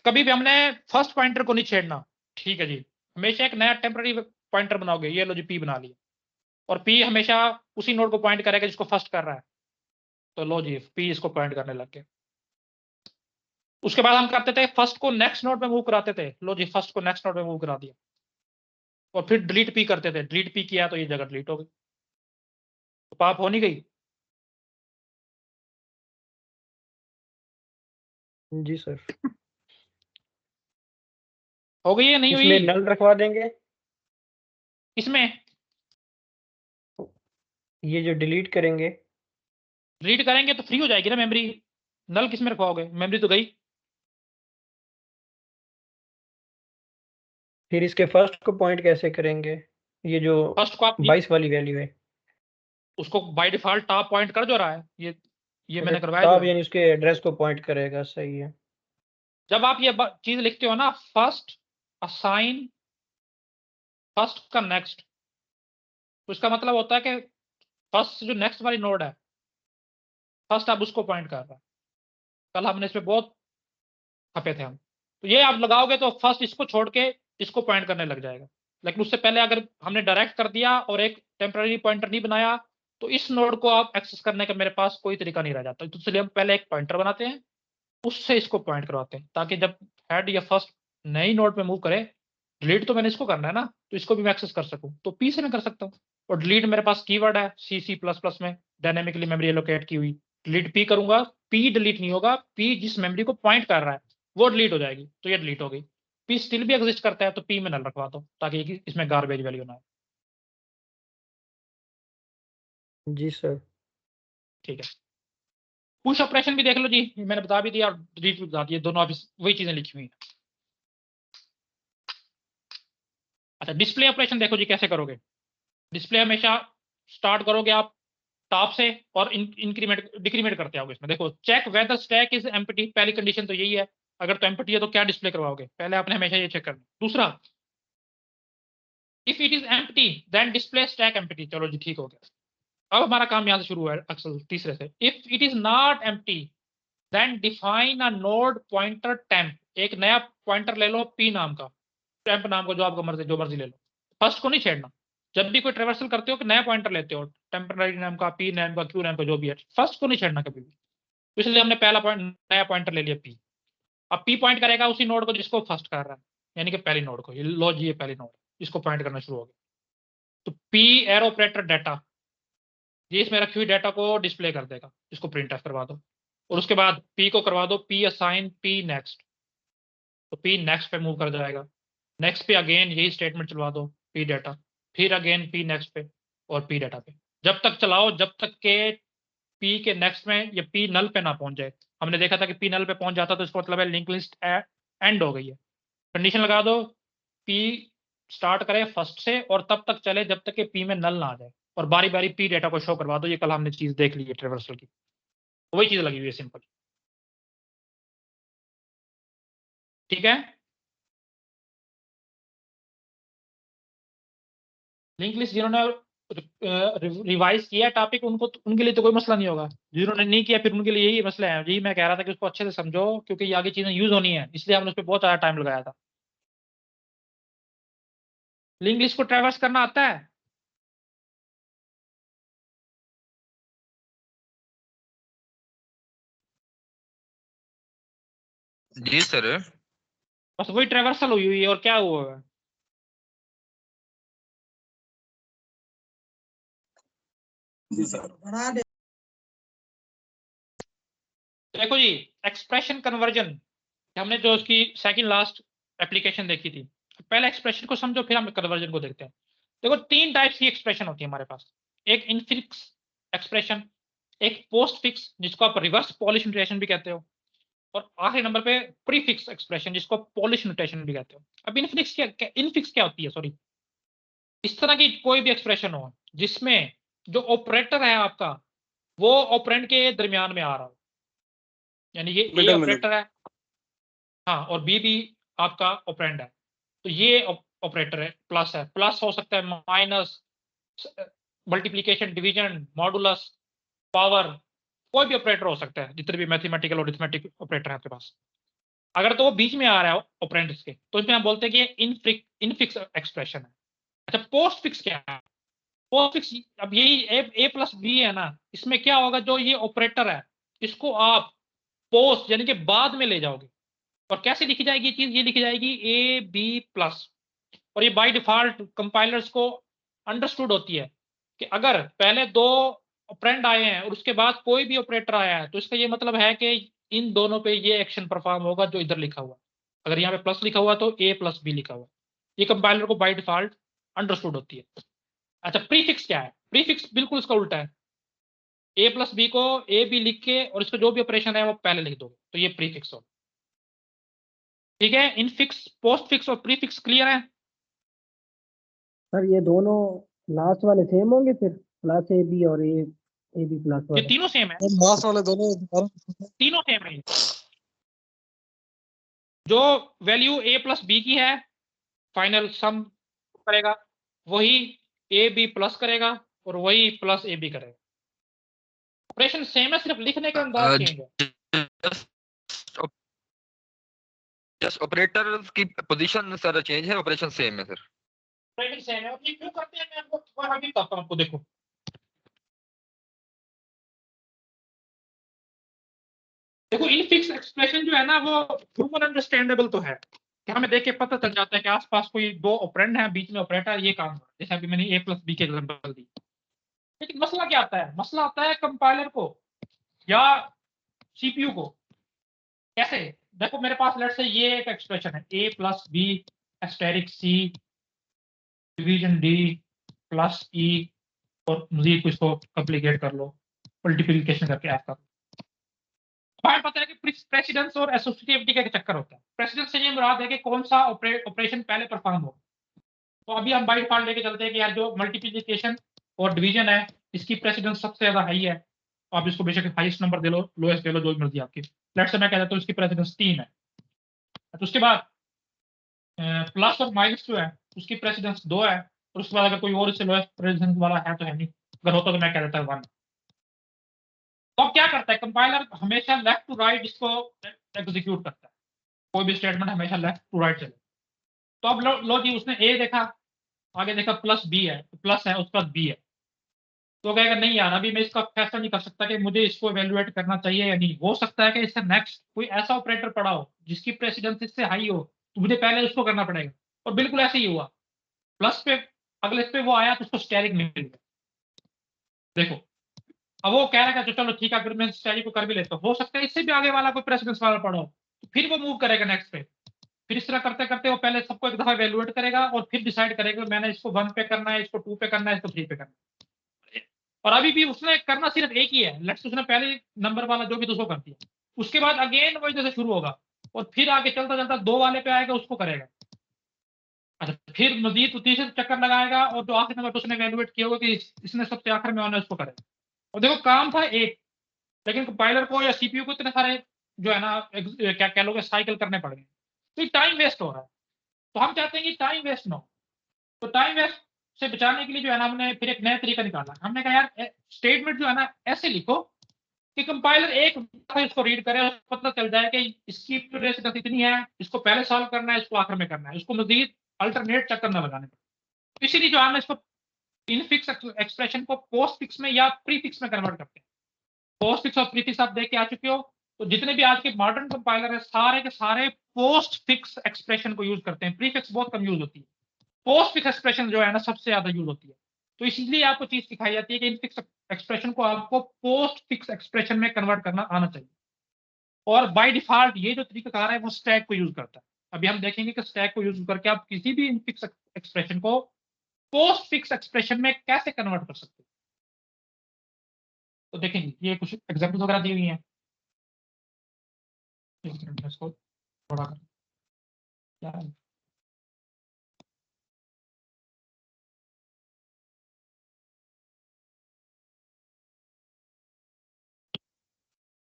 कभी भी हमने फर्स्ट पॉइंटर को नहीं छेड़ना, ठीक है जी। हमेशा एक नया टेम्पररी पॉइंटर बनाओगे, ये लो जी पी बना लिया, और पी हमेशा उसी नोड को पॉइंट करेगा जिसको फर्स्ट कर रहा है। तो लो जी पी इसको पॉइंट करने लग गया। उसके बाद हम करते थे फर्स्ट को नेक्स्ट नोड में मूव कराते थे, लो जी फर्स्ट को नेक्स्ट नोड में मूव करा दिया। और फिर डिलीट पी करते थे, डिलीट पी किया तो ये जगह डिलीट हो गई, तो पाप हो नहीं गई। जी सर। हो गई या नहीं इसमें हुई? नल रखवा देंगे, इसमें ये जो डिलीट करेंगे। डिलीट करेंगे तो फ्री हो जाएगी ना मेमोरी। नल किस में रखवाओगे, मेमोरी तो गई। फिर इसके फर्स्ट को पॉइंट कैसे करेंगे, ये जो फर्स्ट को आप 22 वाली वैल्यू है। उसको बाय डिफॉल्ट टॉप पॉइंट कर जो रहा है, ये मैंने करवाया जो टॉप है। यानी उसके एड्रेस को पॉइंट करेगा, सही है। जब आप ये चीज लिखते हो ना, फर्स्ट असाइन फर्स्ट का नेक्स्ट, तो इसका मतलब होता है कि फर्स्ट जो नेक्स्ट वाली नोड है, फर्स्ट आप उसको पॉइंट कर रहा है। कल हमने इसमें बहुत खपे थे हम। तो ये आप लगाओगे तो फर्स्ट इसको छोड़ के इसको पॉइंट करने लग जाएगा। लेकिन उससे पहले अगर हमने डायरेक्ट कर दिया और एक टेम्पररी पॉइंटर नहीं बनाया, तो इस नोड को आप एक्सेस करने का मेरे पास कोई तरीका नहीं रह जाता। तो इसलिए हम पहले एक पॉइंटर बनाते हैं, उससे इसको पॉइंट करवाते हैं, ताकि जब हेड या फर्स्ट नई नोड पे मूव करे, डिलीट तो मैंने इसको करना है ना, तो इसको भी मैं एक्सेस कर सकूं, तो पी से मैं कर सकता हूँ। और डिलीट मेरे पास कीवर्ड है C++ में डायनेमिकली मेमोरी एलोकेट की हुई। डिलीट पी करूंगा, पी डिलीट नहीं होगा, पी जिस मेमोरी को पॉइंट कर रहा है वो डिलीट हो जाएगी, तो ये डिलीट हो गई। पी स्टिल भी एग्जिस्ट करता है तो पी में नल रखवा दो ताकि इसमें गार्बेज वैल्यू ना आए। जी सर। ठीक है, पुश ऑपरेशन भी देख लो जी, मैंने बता भी दिया और डिलीट भी बता दिया, दोनों ऑफिस वही चीजें लिखी हुई हैं। अच्छा डिस्प्ले ऑपरेशन देखो जी कैसे करोगे। डिस्प्ले हमेशा स्टार्ट करोगे आप टॉप से और इंक्रीमेंट डिक्रीमेंट करते आओगे इसमें। देखो check whether stack is empty, पहली कंडीशन तो यही है। अगर तो एम्प्टी है तो क्या डिस्प्ले करवाओगे, पहले आपने हमेशा ये चेक करना। दूसरा, if it is empty then display stack empty. चलो जी ठीक हो गया। अब हमारा काम यहाँ से शुरू हुआ है अक्सर तीसरे से। If it is not empty then define a node pointer temp. एक नया पॉइंटर ले लो पी नाम का, टेम्प नाम का, जो आपका मर्जी जो मर्जी ले लो। फर्स्ट को नहीं छेड़ना। जब भी कोई ट्रेवर्सल करते हो कि नया पॉइंटर लेते हो, टेम्पररी नाम का, पी नाम का, क्यू नाम का, जो भी है, फर्स्ट को नहीं छेड़ना कभी भी। तो इसलिए हमने पहला पॉइंट नया पॉइंटर ले लिया पी। अब पी पॉइंट करेगा उसी नोड को जिसको फर्स्ट कर रहा है, यानी कि पहली नोड को। ये लो जी ये पहली नोड इसको पॉइंट करना शुरू हो गया। तो पी एरो ऑपरेटर डाटा, ये इसमें रखी हुई डाटा को डिस्प्ले कर देगा, इसको प्रिंट एफ करवा दो। और उसके बाद पी को करवा दो पी असाइन पी नेक्स्ट, तो पी नेक्स्ट पे मूव कर जाएगा। नेक्स्ट पे अगेन यही स्टेटमेंट चलवा दो पी डाटा, फिर अगेन पी नेक्स्ट पे और पी डाटा पे, जब तक चलाओ जब तक के पी के नेक्स्ट में या पी नल पे ना पहुंच जाए। हमने देखा था कि पी नल पे पहुंच जाता तो इसका मतलब है लिंक लिस्ट एंड हो गई है। कंडीशन लगा दो पी स्टार्ट करे फर्स्ट से और तब तक चले जब तक कि पी में नल ना आ जाए, और बारी बारी पी डाटा को शो करवा दो। ये कल हमने चीज देख ली है ट्रेवर्सल की, वही चीज लगी हुई है सिंपल। ठीक है, लिंक लिस्ट जिन्होंने रिवाइज किया टॉपिक उनके लिए तो कोई मसला नहीं होगा, जिन्होंने नहीं किया फिर उनके लिए यही मसला है। यही मैं कह रहा था कि उसको अच्छे से समझो, क्योंकि ये आगे चीजें यूज होनी है, इसलिए हमने उस पर बहुत ज्यादा टाइम लगाया था। लिंक लिस्ट को ट्रैवर्स करना आता है? जी सर। बस वही ट्रैवर्सल हुई है और क्या हुआ है? जी सर। देखो जी, एक्सप्रेशन कन्वर्जन हमने जो उसकी सेकंड लास्ट एप्लीकेशन देखी थी, पहले एक्सप्रेशन को समझो फिर हम कन्वर्जन को देखते हैं। देखो 3 टाइप्स की एक्सप्रेशन होती है हमारे पास, एक इनफिक्स एक्सप्रेशन, एक पोस्ट फिक्स जिसको आप रिवर्स पॉलिश नोटेशन भी कहते हो, और आखिरी नंबर पे प्रीफिक्स एक्सप्रेशन जिसको पॉलिश नोटेशन भी कहते हो। अब इनफिक्स क्या होती है, सॉरी, इस तरह की कोई भी एक्सप्रेशन हो जिसमें जो ऑपरेटर है आपका वो ऑपरेंड के दरमियान में आ रहा हो, यानी कि ए मिडल में ऑपरेटर है, हाँ, और बी भी आपका ऑपरेंड है, तो ये ऑपरेटर है, प्लस है, प्लस हो सकता है minus, multiplication, division, modulus, power, कोई भी ऑपरेटर हो सकता है, जितने भी मैथमेटिकल और अरिथमेटिक ऑपरेटर है आपके पास। अगर तो वो बीच में आ रहा है ऑपरेंड्स के, तो इसमें हम बोलते हैं कि ये इनफिक्स एक्सप्रेशन है। अच्छा, पोस्ट फिक्स क्या है? पोस्ट फिक्स, अब यही ए प्लस बी है ना, इसमें क्या होगा, जो ये ऑपरेटर है इसको आप पोस्ट यानी कि बाद में ले जाओगे, और कैसे लिखी जाएगी ये चीज, ये लिखी जाएगी ए बी प्लस, और ये बाय डिफॉल्ट कंपाइलर्स को अंडरस्टूड होती है कि अगर पहले 2 ऑपरेंड आए हैं और उसके बाद कोई भी ऑपरेटर आया है, तो इसका ये मतलब है कि इन दोनों पे ये एक्शन परफॉर्म होगा जो इधर लिखा हुआ। अगर यहाँ पे प्लस लिखा हुआ तो ए प्लस बी लिखा हुआ, ये कंपाइलर को बाय डिफॉल्ट अंडरस्टूड होती है। अच्छा, प्रीफिक्स क्या है? प्रीफिक्स बिल्कुल इसका उल्टा है, ए प्लस बी को ए बी लिख के और इसका जो भी ऑपरेशन है वो पहले लिख दो, तो ये प्रीफिक्स हो। ठीक है, इनफिक्स, पोस्ट फिक्स और प्रीफिक्स क्लियर है? सर ये दोनों लास्ट वाले सेम होंगे फिर, प्लस ए बी और ए बी प्लस ये वाले? तीनों सेम है, लास्ट वाले दोनों तीनों सेम है। जो वैल्यू ए प्लस बी की है फाइनल सम करेगा, वही ए बी प्लस करेगा, और वही प्लस ए बी करेगा। ऑपरेशन सेम है, सिर्फ लिखने का अंदाज चेंज है। जस्ट ऑपरेटर की पोजीशन सर चेंज है, ऑपरेशन सेम है सर। ऑपरेशन सेम है, और ये क्यों करते हैं मैं आपको अभी बताता हूं आपको। देखो देखो इनफिक्स एक्सप्रेशन जो है ना वो ह्यूमन अंडरस्टैंडेबल तो है, कि हमें देख के पता चल जाता है कि आसपास कोई 2 ऑपरेंड है, बीच में ऑपरेटर, ये काम है, जैसे अभी मैंने ए प्लस बी के एग्जांपल दी। लेकिन मसला क्या आता है? मसला आता है कंपाइलर को या सीपीयू को। कैसे? देखो मेरे पास लेट्स से ये एक एक्सप्रेशन है, ए प्लस बी एस्टेरिक सी डिवीजन डी प्लस ई, और मजीद कुछ को कॉम्प्लिकेट कर लो, मल्टीप्लिकेशन करके ऐड कर लो। बात पता है कि प्रेसिडेंस और एसोसिएटिविटी का चक्कर होता है। प्रेसिडेंस से ये मुराद है कि कौन सा ऑपरेशन पहले परफॉर्म हो। तो अभी हम बाई डिफॉल्ट लेके चलते हैं कि यार जो मल्टीप्लिकेशन और डिवीजन है इसकी प्रेसिडेंस सबसे ज्यादा हाई है, आप इसको बेशक हाईएस्ट नंबर दे लो, लोएस्ट दे लो, जो मर्जी आपकी। लेट्स से मैं कह देता हूँ इसकी प्रेसिडेंस 3 है। तो उसके बाद प्लस और माइनस जो है उसकी प्रेसिडेंस 2 है, और उसके बाद अगर कोई और इससे लोएस्ट प्रेसिडेंस वाला है तो है नहीं, अगर होता तो मैं कह देता 1। तो अब क्या करता है कंपाइलर? हमेशा लेफ्ट टू राइट इसको एग्जीक्यूट करता है, कोई भी स्टेटमेंट हमेशा लेफ्ट टू राइट चले। तो अब लो जी, उसने ए देखा, आगे देखा प्लस बी है, प्लस है उसके बाद बी है, तो कहेगा नहीं यार अभी मैं इसका फैसला नहीं कर सकता कि मुझे इसको इवेल्युएट करना चाहिए या नहीं। हो सकता है कि इससे नेक्स्ट कोई ऐसा ऑपरेटर पड़ा हो जिसकी प्रेसिडेंस इससे हाई हो, तो मुझे पहले उसको करना पड़ेगा। और बिल्कुल ऐसे ही हुआ, प्लस पे अगले पे वो आया तो उसको स्टेरिक मिल गया। देखो अब वो कह रहा है चलो ठीक है, अगर मैं स्टेरिक को कर भी लेता हूँ, हो सकता है इससे भी आगे वाला कोई प्रेसिडेंस वाला पड़ा हो, तो फिर वो मूव करेगा नेक्स्ट पे। फिर इस तरह करते करते वो पहले सबको एक दफा इवेल्युएट करेगा और फिर डिसाइड करेगा मैंने इसको 1 पे करना है, इसको 2 पे करना है, इसको 3 पे करना है। और अभी भी उसने करना सिर्फ एक ही है, लेट्स उसने पहले नंबर वाला जो भी दूसरा कर दिया, उसके बाद अगेन वही जैसे शुरू होगा, और फिर आगे चलता चलता 2 वाले पे आएगा, उसको करेगा। अच्छा, फिर मजीद तीसरे चक्कर लगाएगा, और जो आखिरी नंबर उसने इवेल्युएट किया होगा कि इसने सबसे आखिर में आना है, उसको करेगा। और देखो काम था एक, लेकिन कंपाइलर को या सीपीयू को इतने सारे जो है ना क्या कह लोगे साइकिल करने पड़ गए। तो ये टाइम वेस्ट हो रहा है। तो हम चाहते हैं कि टाइम वेस्ट ना हो। तो टाइम वेस्ट से बचाने के लिए जो है ना हमने फिर एक नया तरीका निकाला। हमने कहा यार स्टेटमेंट जो है ना ऐसे लिखो कि कंपाइलर एक दफा इसको रीड करे और पता चल जाए कि इसकी प्रेसिडेंस इतनी है, इसको पहले सॉल्व करना है, इसको आखिर में करना है, इसको मजीद अल्टरनेट चक्कर न लगाने पड़े। इसीलिए जो हमने इसको इन फिक्स एक्सप्रेशन को पोस्ट फिक्स में या प्री फिक्स में कन्वर्ट करते हैं। पोस्ट फिक्स और प्री फिक्स आप देख के आ चुके हो। तो जितने भी आज के मॉडर्न कंपाइलर है सारे के सारे पोस्ट फिक्स एक्सप्रेशन को यूज करते हैं। प्री फिक्स बहुत कम यूज होती है, पोस्ट फिक्स एक्सप्रेशन जो है ना सबसे ज्यादा यूज होती है। तो इसलिए आपको चीज सिखाई जाती है कि इन फिक्स एक्सप्रेशन को आपको पोस्ट फिक्स एक्सप्रेशन में कन्वर्ट करना आना चाहिए। और बाय डिफॉल्ट ये जो तरीकाकार है वो स्टैक को यूज करता है। अभी हम देखेंगे कि स्टैक को यूज करके आप किसी भी इन फिक्स एक्सप्रेशन को पोस्ट फिक्स एक्सप्रेशन में कैसे कन्वर्ट कर सकते हैं। तो देखेंगे ये कुछ एग्जांपल्स वगैरह दी हुई हैं। इसको थोड़ा क्या है?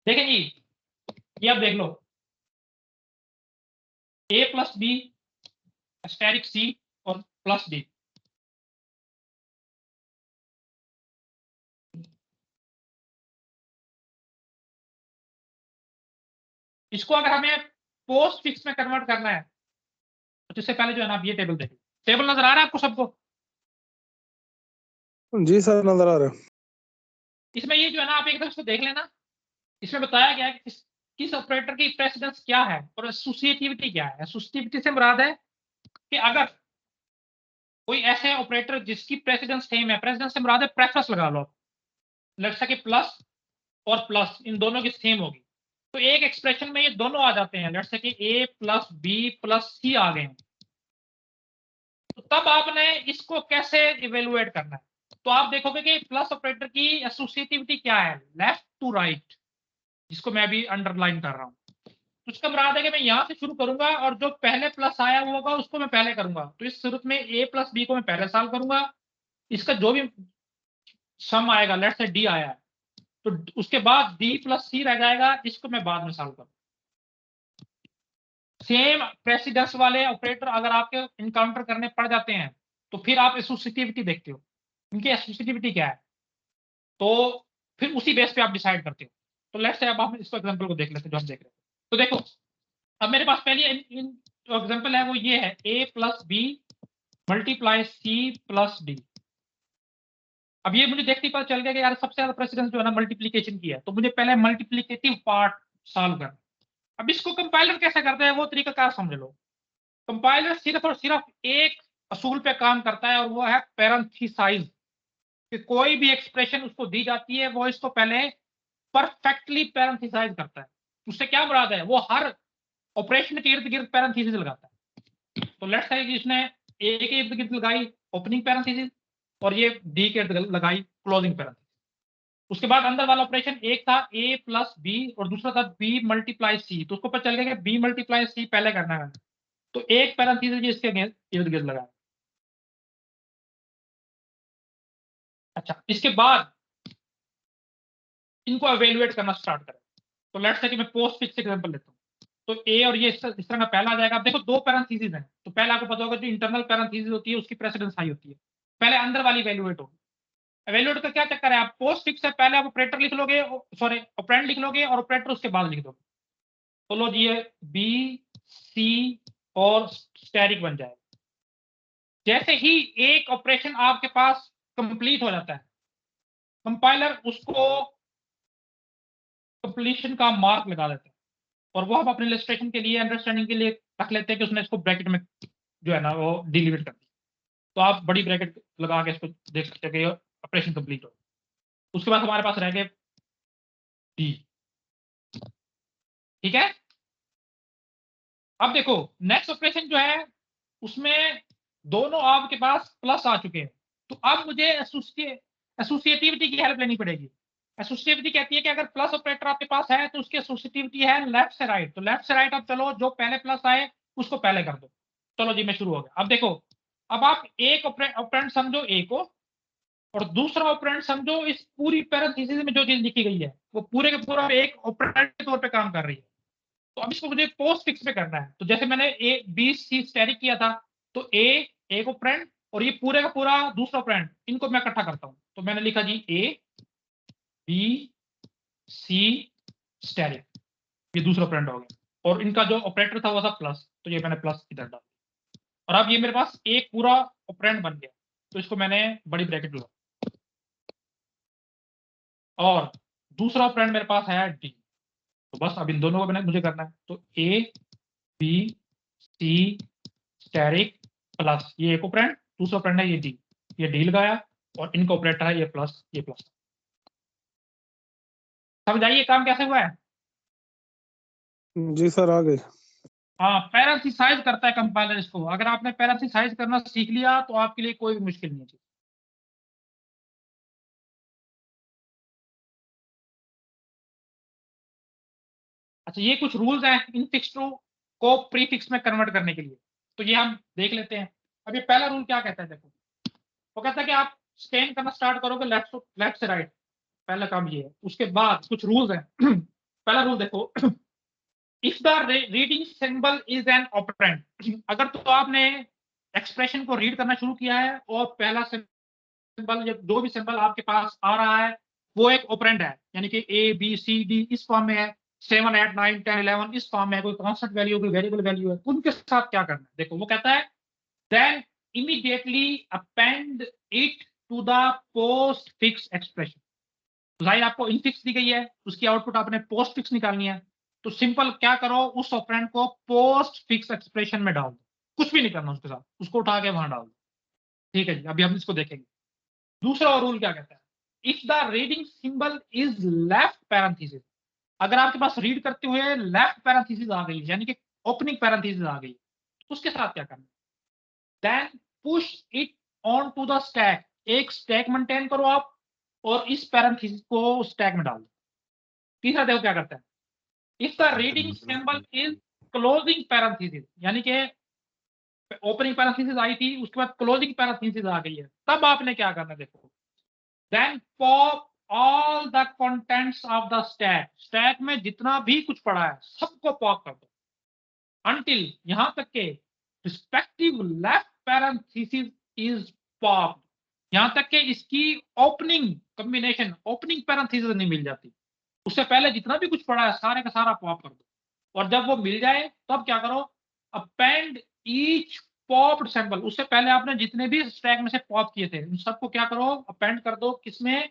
देखें जी, ये आप देख लो a प्लस बी एस्टेरिक सी और प्लस डी। इसको अगर हमें पोस्ट फिक्स में कन्वर्ट करना है तो इससे पहले जो है ना आप ये टेबल देखिए। टेबल नजर आ रहा है आपको सबको? जी सर नजर आ रहा है। इसमें ये जो है ना आप एक तरफ से देख लेना। इसमें बताया गया है कि किस ऑपरेटर की प्रेसिडेंस क्या है और एसोसिएटिविटी क्या है। एसोसिएटिविटी से मुराद है कि अगर कोई ऐसे ऑपरेटर जिसकी प्रेसिडेंस सेम है, प्रेसिडेंस से मुराद है प्रेफरेंस लगा लो, लेट्स से कि प्लस और प्लस इन दोनों की सेम होगी तो एक एक्सप्रेशन में ये दोनों आ जाते हैं। लेट्स से कि a प्लस बी प्लस सी आ गए हैं। तो तब आपने इसको कैसे इवेलुएट करना है? तो आप देखोगे कि प्लस ऑपरेटर की एसोसिएटिविटी क्या है, लेफ्ट टू राइट, जिसको मैं अभी अंडरलाइन कर रहा हूं। तो उसका मुराद है कि मैं यहां से शुरू करूंगा और जो पहले प्लस आया वो होगा उसको मैं पहले करूंगा। तो इस सूरत में a प्लस बी को मैं पहले सॉल्व करूंगा, इसका जो भी सम आएगा, लेट्स से डी आया है, तो उसके बाद d प्लस सी रह जाएगा, इसको मैं बाद में सॉल्व करूंगा। सेम प्रेसिडेंस वाले ऑपरेटर अगर आपके इनकाउंटर करने पड़ जाते हैं तो फिर आप एसोसिएटिविटी देखते हो, इनकी एसोसिएटिविटी क्या है, तो फिर उसी बेस पे आप डिसाइड करते हो। तो लेट्स से अब हम इस एग्जांपल को देख लेते हैं जो हम देख रहे हैं। तो देखो अब मेरे पास पहली जो एग्जांपल है वो ये है a plus B multiply C plus D. अब ये मुझे देखते ही पता चल गया कि यार सबसे ज्यादा प्रेसिडेंस जो है ना मल्टीप्लीकेशन की है, तो मुझे पहले मल्टीप्लीकेटिव पार्ट सॉल्व करना। अब इसको कंपाइलर कैसे करता है वो तरीका क्या समझ लो। कंपाइलर सिर्फ और सिर्फ एक असूल पे काम करता है और वो है पैरेंथेसाइज, कि कोई भी एक्सप्रेशन उसको दी जाती है वो इसको पहले परफेक्टली पैरेंथेसाइज करता है। उससे क्या मुराद है, वो हर ऑपरेशन के इर्द गिर्द पैरेंथेसिस लगाता है। तो लेट्स से इसने ए के इर्द गिर्द लगाई ओपनिंग पैरेंथेसिस और ये डी के इर्द गिर्द लगाई क्लोजिंग पैरेंथेसिस। उसके बाद अंदर वाला ऑपरेशन एक था a प्लस बी और दूसरा था b मल्टीप्लाई सी। तो उसको पता चल गया कि b मल्टीप्लाई सी पहले करना है, तो एक पैरेंथेसिस इसके इर्द गिर्द लगाया। अच्छा, इसके बाद इनको एवेल्युएट करना स्टार्ट करें। तो लेट्स से कि मैं पोस्ट फिक्स एग्जांपल लेता हूं। तो ए और ये इस तरह का पहला आ जाएगा। अब देखो दो पैरेंथेसिस हैं, तो पहले आपको पता होगा जो इंटरनल पैरेंथेसिस होती है उसकी प्रेसिडेंस हाई होती है, पहले अंदर वाली इवेल्युएट होगी। इवेल्युएट का क्या चक्कर है, आप पोस्ट फिक्स से पहले आप ऑपरेटर लिख लोगे, सॉरी ऑपरेंड लिख लोगे और ऑपरेटर उसके बाद लिख दोगे। तो लो जी ये बी सी और स्टैरिक बन जाएगा। जैसे ही एक ऑपरेशन आपके पास कंप्लीट हो जाता है, कंपाइलर उसको कंप्लीशन का मार्क लगा देता है और वो हम अपने इलस्ट्रेशन के लिए अंडरस्टैंडिंग के लिए रख लेते हैं कि उसने इसको ब्रैकेट में जो है ना वो डिलीवर कर दिया। तो आप बड़ी ब्रैकेट लगा के इसको देख सकते हैं कि ऑपरेशन कंप्लीट हो। उसके बाद हमारे पास रह गए डी। ठीक है, अब देखो नेक्स्ट ऑपरेशन जो है उसमें दोनों आपके पास प्लस आ चुके हैं, तो अब मुझे एसोसिएटिविटी की हेल्प लेनी पड़ेगी। एसोसिएटिविटी कहती है कि अगर प्लस ऑपरेटर आपके पास है तो उसकी एसोसिएटिविटी है लेफ्ट से राइट। तो लेफ्ट से राइट अब चलो जो पहले प्लस आए उसको पहले कर दो। चलो जी मैं शुरू हो गया। अब देखो अब आप एक ऑपरेंड समझो ए को और दूसरा ऑपरेंड समझो इस पूरी पैरेंथेसिस में जो चीज लिखी गई है वो पूरे के पूरा एक ऑपरेंड के तौर पे काम कर रही है। तो अब इसको मुझे पोस्ट फिक्स पे करना है। तो जैसे मैंने ए बी सी स्टैटिक किया था, तो ए को ऑपरेंड और ये पूरे का पूरा दूसरा ऑपरेंड, इनको मैं इकट्ठा करता हूँ। तो मैंने लिखा जी ए बी सी स्टैटिक, ये दूसरा ऑपरेंड हो गया, और इनका जो ऑपरेटर था वो था प्लस, तो ये मैंने प्लस इधर डाल। और अब ये मेरे पास एक पूरा ऑपरेंड बन गया, तो इसको मैंने बड़ी ब्रैकेट लगा, और दूसरा ऑपरेंड मेरे पास है डी। तो बस अब इन दोनों को मैंने मुझे करना है। तो A B C static plus ये एक ऑपरेंड, दूसरा ऑपरेंड है ये डी लगाया, और इनका ऑपरेटर है ये प्लस, ये प्लस। समझ आइए काम कैसे हुआ है? जी सर, आ गए। हाँ, पैरांथेसाइज करता है कंपाइलर इसको। अगर आपने पैरांथेसाइज करना सीख लिया तो आपके लिए कोई भी मुश्किल नहीं है। अच्छा, ये कुछ रूल्स हैं इन फिक्स को प्रीफिक्स में कन्वर्ट करने के लिए, तो ये हम देख लेते हैं। अब ये पहला रूल क्या कहता है, देखो वो कहता है कि आप स्कैन करना स्टार्ट करोगे लेफ्ट से राइट, पहला काम ये है। उसके बाद कुछ रूल्स हैं। पहला रूल देखो, if the reading symbol is an operand, अगर तो आपने एक्सप्रेशन को रीड करना शुरू किया है और पहला सिंबल, जो भी सिंबल आपके पास आ रहा है वो एक ऑपरेंड है, यानी कि ए बी सी डी इस फॉर्म में है, 7 8 9 10 11 इस फॉर्म में है, कोई कांस्टेंट वैल्यू कोई वेरिएबल वैल्यू है, उनके साथ क्या करना है। देखो वो कहता है then immediately append it to the postfix expression. तो जाहिर आपको इनफिक्स दी गई है, उसकी आउटपुट आपने पोस्ट फिक्स निकालनी है। तो सिंपल क्या करो, उस ऑपरेंड को पोस्ट फिक्स एक्सप्रेशन में डाल दो, कुछ भी नहीं करना उसके साथ, उसको उठा के वहां डाल दो। ठीक है जी, अभी हम इसको देखेंगे। दूसरा रूल क्या कहता है, if the reading symbol is left parenthesis, अगर आपके पास रीड करते हुए लेफ्ट पैरेंथेसिस आ गई, यानी कि ओपनिंग पैरेंथेसिस आ गई, तो उसके साथ क्या करना, then push it on to the stack, एक स्टैक मेंटेन करो आप, और इस पैरेंथेसिस को स्टैक में डाल दो। तीसरा देखो क्या करता है, if the reading symbol is closing parenthesis, यानी कि ओपनिंग पैरेंथेसिस आई थी, उसके बाद क्लोजिंग पैरेंथेसिस आ गई है, तब आपने क्या करना है, देखो then pop all the contents of the stack, stack में जितना भी कुछ पड़ा है सबको पॉप कर दो, अंटिल यहां तक के respective left parenthesis is popped, यहां तक के इसकी ओपनिंग कॉम्बिनेशन, ओपनिंग पैरेंथेसिस नहीं मिल जाती, उससे पहले जितना भी कुछ पड़ा है सारे का सारा पॉप कर दो। और जब वो मिल जाए तब क्या करो, अपेंड ईच पॉप्ड सिंबल, उससे पहले आपने जितने भी स्टैक में से पॉप किए थे उन सबको क्या करो, अपेंड कर दो, किसमें,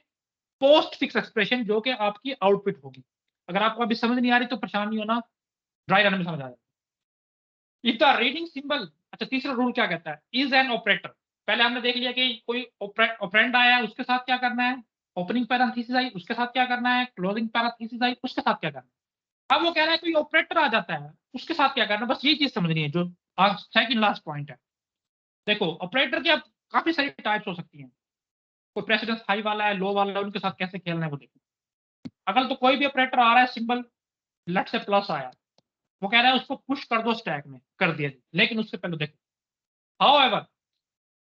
पोस्ट फिक्स एक्सप्रेशन, जो कि आपकी आउटपुट होगी। अगर आपको अभी समझ नहीं आ रही तो परेशान नहीं होना, ड्राई रन में समझ आ जाएगा। इफ द रीडिंग सिंबल, अच्छा तीसरा रूल क्या कहता है, इज एन ऑपरेटर, पहले हमने देख लिया कि कोई ऑपरेंड आया है उसके साथ क्या करना है, ओपनिंग पैरेंथेसिस आई उसके साथ क्या करना है, क्लोजिंग पैरेंथेसिस आई उसके साथ क्या करना है। अब वो कह रहा है कोई ऑपरेटर आ जाता है उसके साथ क्या करना है, बस ये चीज समझनी है, जो सेकंड लास्ट पॉइंट है। देखो ऑपरेटर की अब काफी सारी टाइप्स हो सकती हैं, कोई प्रेसिडेंस हाई वाला है, लो वाला है, उनके साथ कैसे खेलना है वो देखो। अगर तो कोई भी ऑपरेटर आ रहा है, सिंबल लेट से प्लस आया, वो कह रहा है उसको पुश कर दो स्टैक में, कर दिया, लेकिन उससे पहले देखो however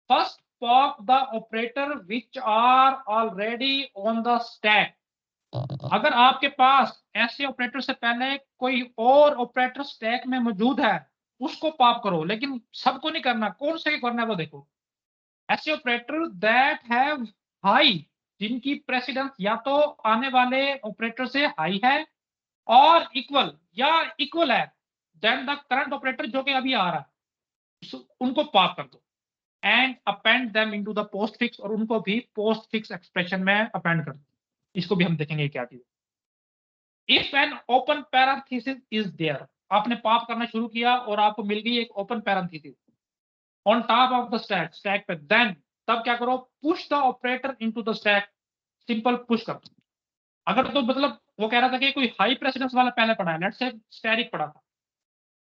first pop the operator which are already on the stack, अगर आपके पास ऐसे ऑपरेटर से पहले कोई और ऑपरेटर स्टैक में मौजूद है उसको पॉप करो, लेकिन सबको नहीं करना, कौन से करना है वो देखो, ऐसे ऑपरेटर दैट हैव हाई, जिनकी प्रेसिडेंस या तो आने वाले ऑपरेटर से हाई है और इक्वल या इक्वल है देन द करंट ऑपरेटर जो कि अभी आ रहा है, उनको पॉप कर दो, and append them into the postfix, और उनको भी पोस्ट फिक्स एक्सप्रेशन में अपेंड कर दो। इसको भी हम देखेंगे क्या चीज। If an open parenthesis is there, आपने पॉप करना शुरू किया और आपको मिल गई एक open parenthesis on top of the stack, stack पे, देन तब क्या करो, push the operator into the stack, simple push कर दो। अगर तो मतलब वो कह रहा था कि कोई हाई प्रेसिडेंस वाला पहले पड़ा है, लेट्स से स्टैटिक पड़ा था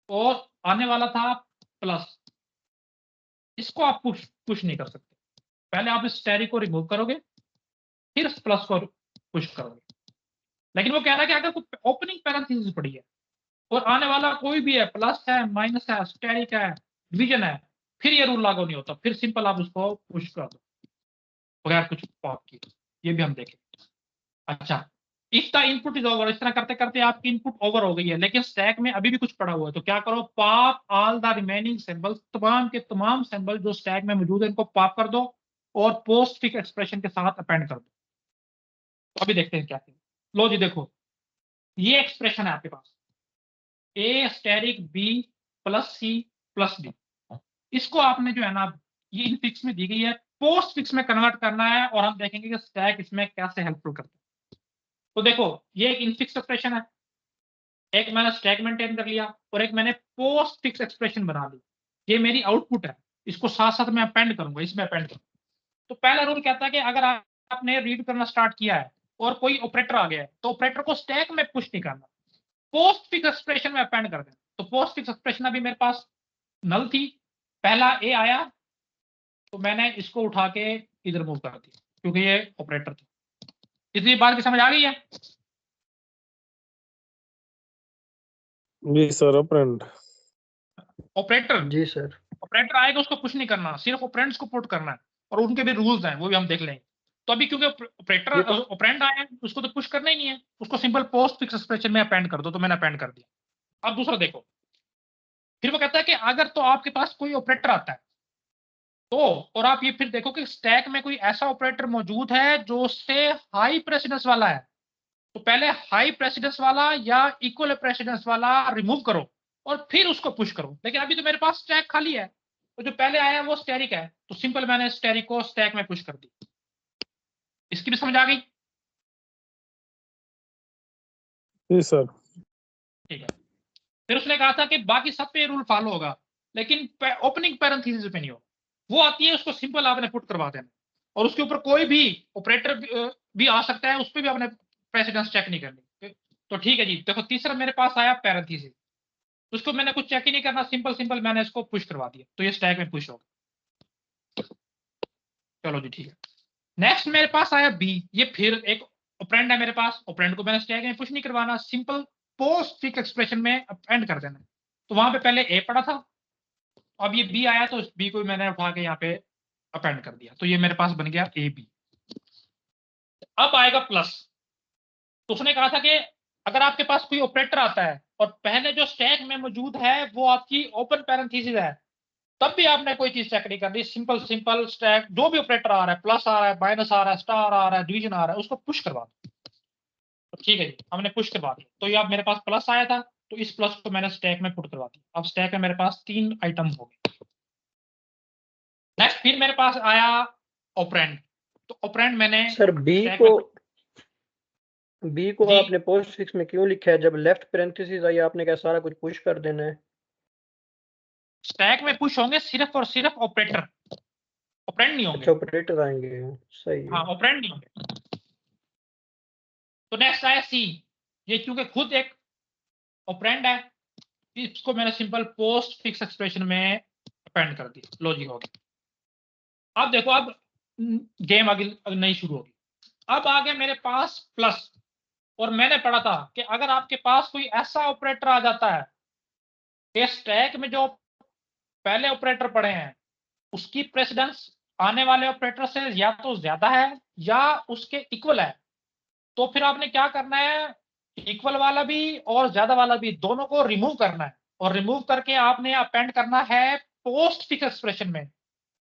और आने वाला था प्लस, इसको आप पुश नहीं कर सकते, पहले आप इस स्टैटिक को रिमूव करोगे फिर प्लस को पुश करोगे। लेकिन वो कह रहा है कि अगर कोई ओपनिंग पैरेंथेसिस पड़ी है और आने वाला कोई भी है, प्लस है, माइनस है, स्टैटिक है, डिवीजन है, फिर ये रूल लागू नहीं होता, फिर सिंपल आप उसको पुश कर दो बगैर कुछ पॉप किए। ये भी हम देखें। अच्छा, if the input is over, इस तरह करते करते आपकी इनपुट ओवर हो गई है लेकिन स्टैक में अभी भी कुछ पड़ा हुआ है, तो क्या करो, pop all the remaining symbols, तमाम के तमाम सिंबल जो स्टैक में मौजूद है इनको पॉप कर दो और पोस्ट फिक्स एक्सप्रेशन के साथ अपेंड कर दो। तो अभी देखते हैं क्या है। लो जी देखो, ये एक्सप्रेशन है आपके पास, A asterisk B plus C plus D. इसको आपने जो है ना, ये इन फिक्स में दी गई है, पोस्ट फिक्स में कन्वर्ट करना है और हम देखेंगे कि स्टैक इसमें कैसे हेल्पफुल करता है। तो देखो, ये एक इनफिक्स एक्सप्रेशन है, एक मैंने स्टैक मेंटेन कर लिया और एक मैंने पोस्ट फिक्स एक्सप्रेशन बना ली। ये मेरी आउटपुट है, इसको साथ साथ मैं अपेंड करूंगा, इसमें अपेंड करूंगा। तो पहला रूल कहता है कि अगर आपने रीड करना स्टार्ट किया है और कोई ऑपरेटर आ गया है तो ऑपरेटर को स्टैक में पुश नहीं करना, पोस्ट फिक्स एक्सप्रेशन में अपेंड कर देना। तो पोस्ट फिक्स एक्सप्रेशन अभी मेरे पास नल थी, पहला ए आया तो मैंने इसको उठा के इधर मूव कर दिया क्योंकि ये ऑपरेटर था। इतनी बात की समझ आ गई है? जी सर, ऑपरेंड। ऑपरेटर, जी सर। ऑपरेटर आएगा उसको पुश नहीं करना, सिर्फ ऑपरेंड्स को पुट करना है और उनके भी रूल्स हैं, वो भी हम देख लेंगे। तो अभी क्योंकि ऑपरेटर ऑपरेंड आया है उसको तो पुश करना ही नहीं है, उसको सिंपल पोस्ट फिक्स एक्सप्रेशन में अपेंड कर दो, तो मैंने अपेंड कर दिया। अब दूसरा देखो, फिर वो कहता है कि अगर तो आपके पास कोई ऑपरेटर आता है तो, और आप ये फिर देखो कि स्टैक में कोई ऐसा ऑपरेटर मौजूद है जो उससे हाई प्रेसिडेंस वाला है, तो पहले हाई प्रेसिडेंस वाला या इक्वल प्रेसिडेंस वाला रिमूव करो और फिर उसको पुश करो। लेकिन अभी तो मेरे पास स्टैक खाली है, तो जो पहले आया वो स्टैरिक है, तो सिंपल मैंने स्टैरिक को स्टैक में पुश कर दी। इसकी भी समझ आ गई? जी सर। ठीक है। फिर उसने कहा था कि बाकी सब पे रूल फॉलो होगा लेकिन ओपनिंग पैरेंथेसिस पे नहीं हो, वो आती है उसको सिंपल आपने पुट करवा देना और उसके ऊपर कोई भी ऑपरेटर भी आ सकता है, उस पर भी आपने प्रेसिडेंस चेक नहीं करनी। तो ठीक है जी, देखो तीसरा मेरे पास आया पैरेंथेसिस, उसको मैंने कुछ चेक ही नहीं करना, सिंपल सिंपल मैंने इसको पुश करवा दिया, तो ये स्टैक में पुश होगा। चलो जी ठीक है। नेक्स्ट मेरे पास आया बी, ये फिर एक ऑपरेंड है मेरे पास, ऑपरेंड को मैंने स्टैक में पुश नहीं करवाना, सिंपल पोस्ट फिक्स एक्सप्रेशन में अपेंड कर देना। तो वहां पे पहले ए पड़ा था, अब ये बी आया तो बी को मैंने उठा के यहाँ पे अपेंड कर दिया, तो ये मेरे पास बन गया ए बी। अब आएगा प्लस। तो उसने कहा था कि अगर आपके पास कोई ऑपरेटर आता है और पहले जो स्टैक में मौजूद है वो आपकी ओपन पैरेंथेसिस है, तब भी आपने कोई चीज चेक नहीं करनी, सिंपल सिंपल स्टैक जो भी ऑपरेटर आ रहा है, प्लस आ रहा है, माइनस आ रहा है, स्टार आ रहा है, डिवीजन आ रहा है, उसको पुश करवा दो। तो ठीक है जी, हमने पुश करवा दिया, तो ये अब मेरे पास प्लस आया था तो इस प्लस को मैंने स्टैक में पुट करवा दिया। अब स्टैक में मेरे पास 3 आइटम हो गए। नेक्स्ट फिर मेरे पास आया ऑपरेंड, तो ऑपरेंड मैंने सर बी को जी। आपने पोस्ट फिक्स में क्यों लिखा है? जब लेफ्ट पैरेंथेसिस आई आपने क्या सारा कुछ पुश कर देना है? स्टैक में पुश होंगे सिर्फ और सिर्फ ऑपरेटर, ऑपरेंड नहीं होंगे। अच्छा, ऑपरेटर आएंगे, सही है। हाँ, ऑपरेंड नहीं होंगे। तो नेक्स्ट आया सी, ये क्योंकि खुद एक ऑपरेंड है, इसको मैंने सिंपल पोस्ट फिक्स एक्सप्रेशन में अपेंड कर दिया, लॉजिक हो गया। अब देखो, अब गेम आगे नहीं शुरू होगी। अब आगे मेरे पास प्लस, और मैंने पढ़ा था कि अगर आपके पास कोई ऐसा ऑपरेटर आ जाता है कि स्टैक में जो पहले ऑपरेटर पड़े हैं उसकी प्रेसिडेंस आने वाले ऑपरेटर से या तो ज्यादा है या उसके इक्वल है, तो फिर आपने क्या करना है, इक्वल वाला भी और ज्यादा वाला भी दोनों को रिमूव करना है और रिमूव करके आपने अपेंड करना है पोस्ट फिक्स एक्सप्रेशन में,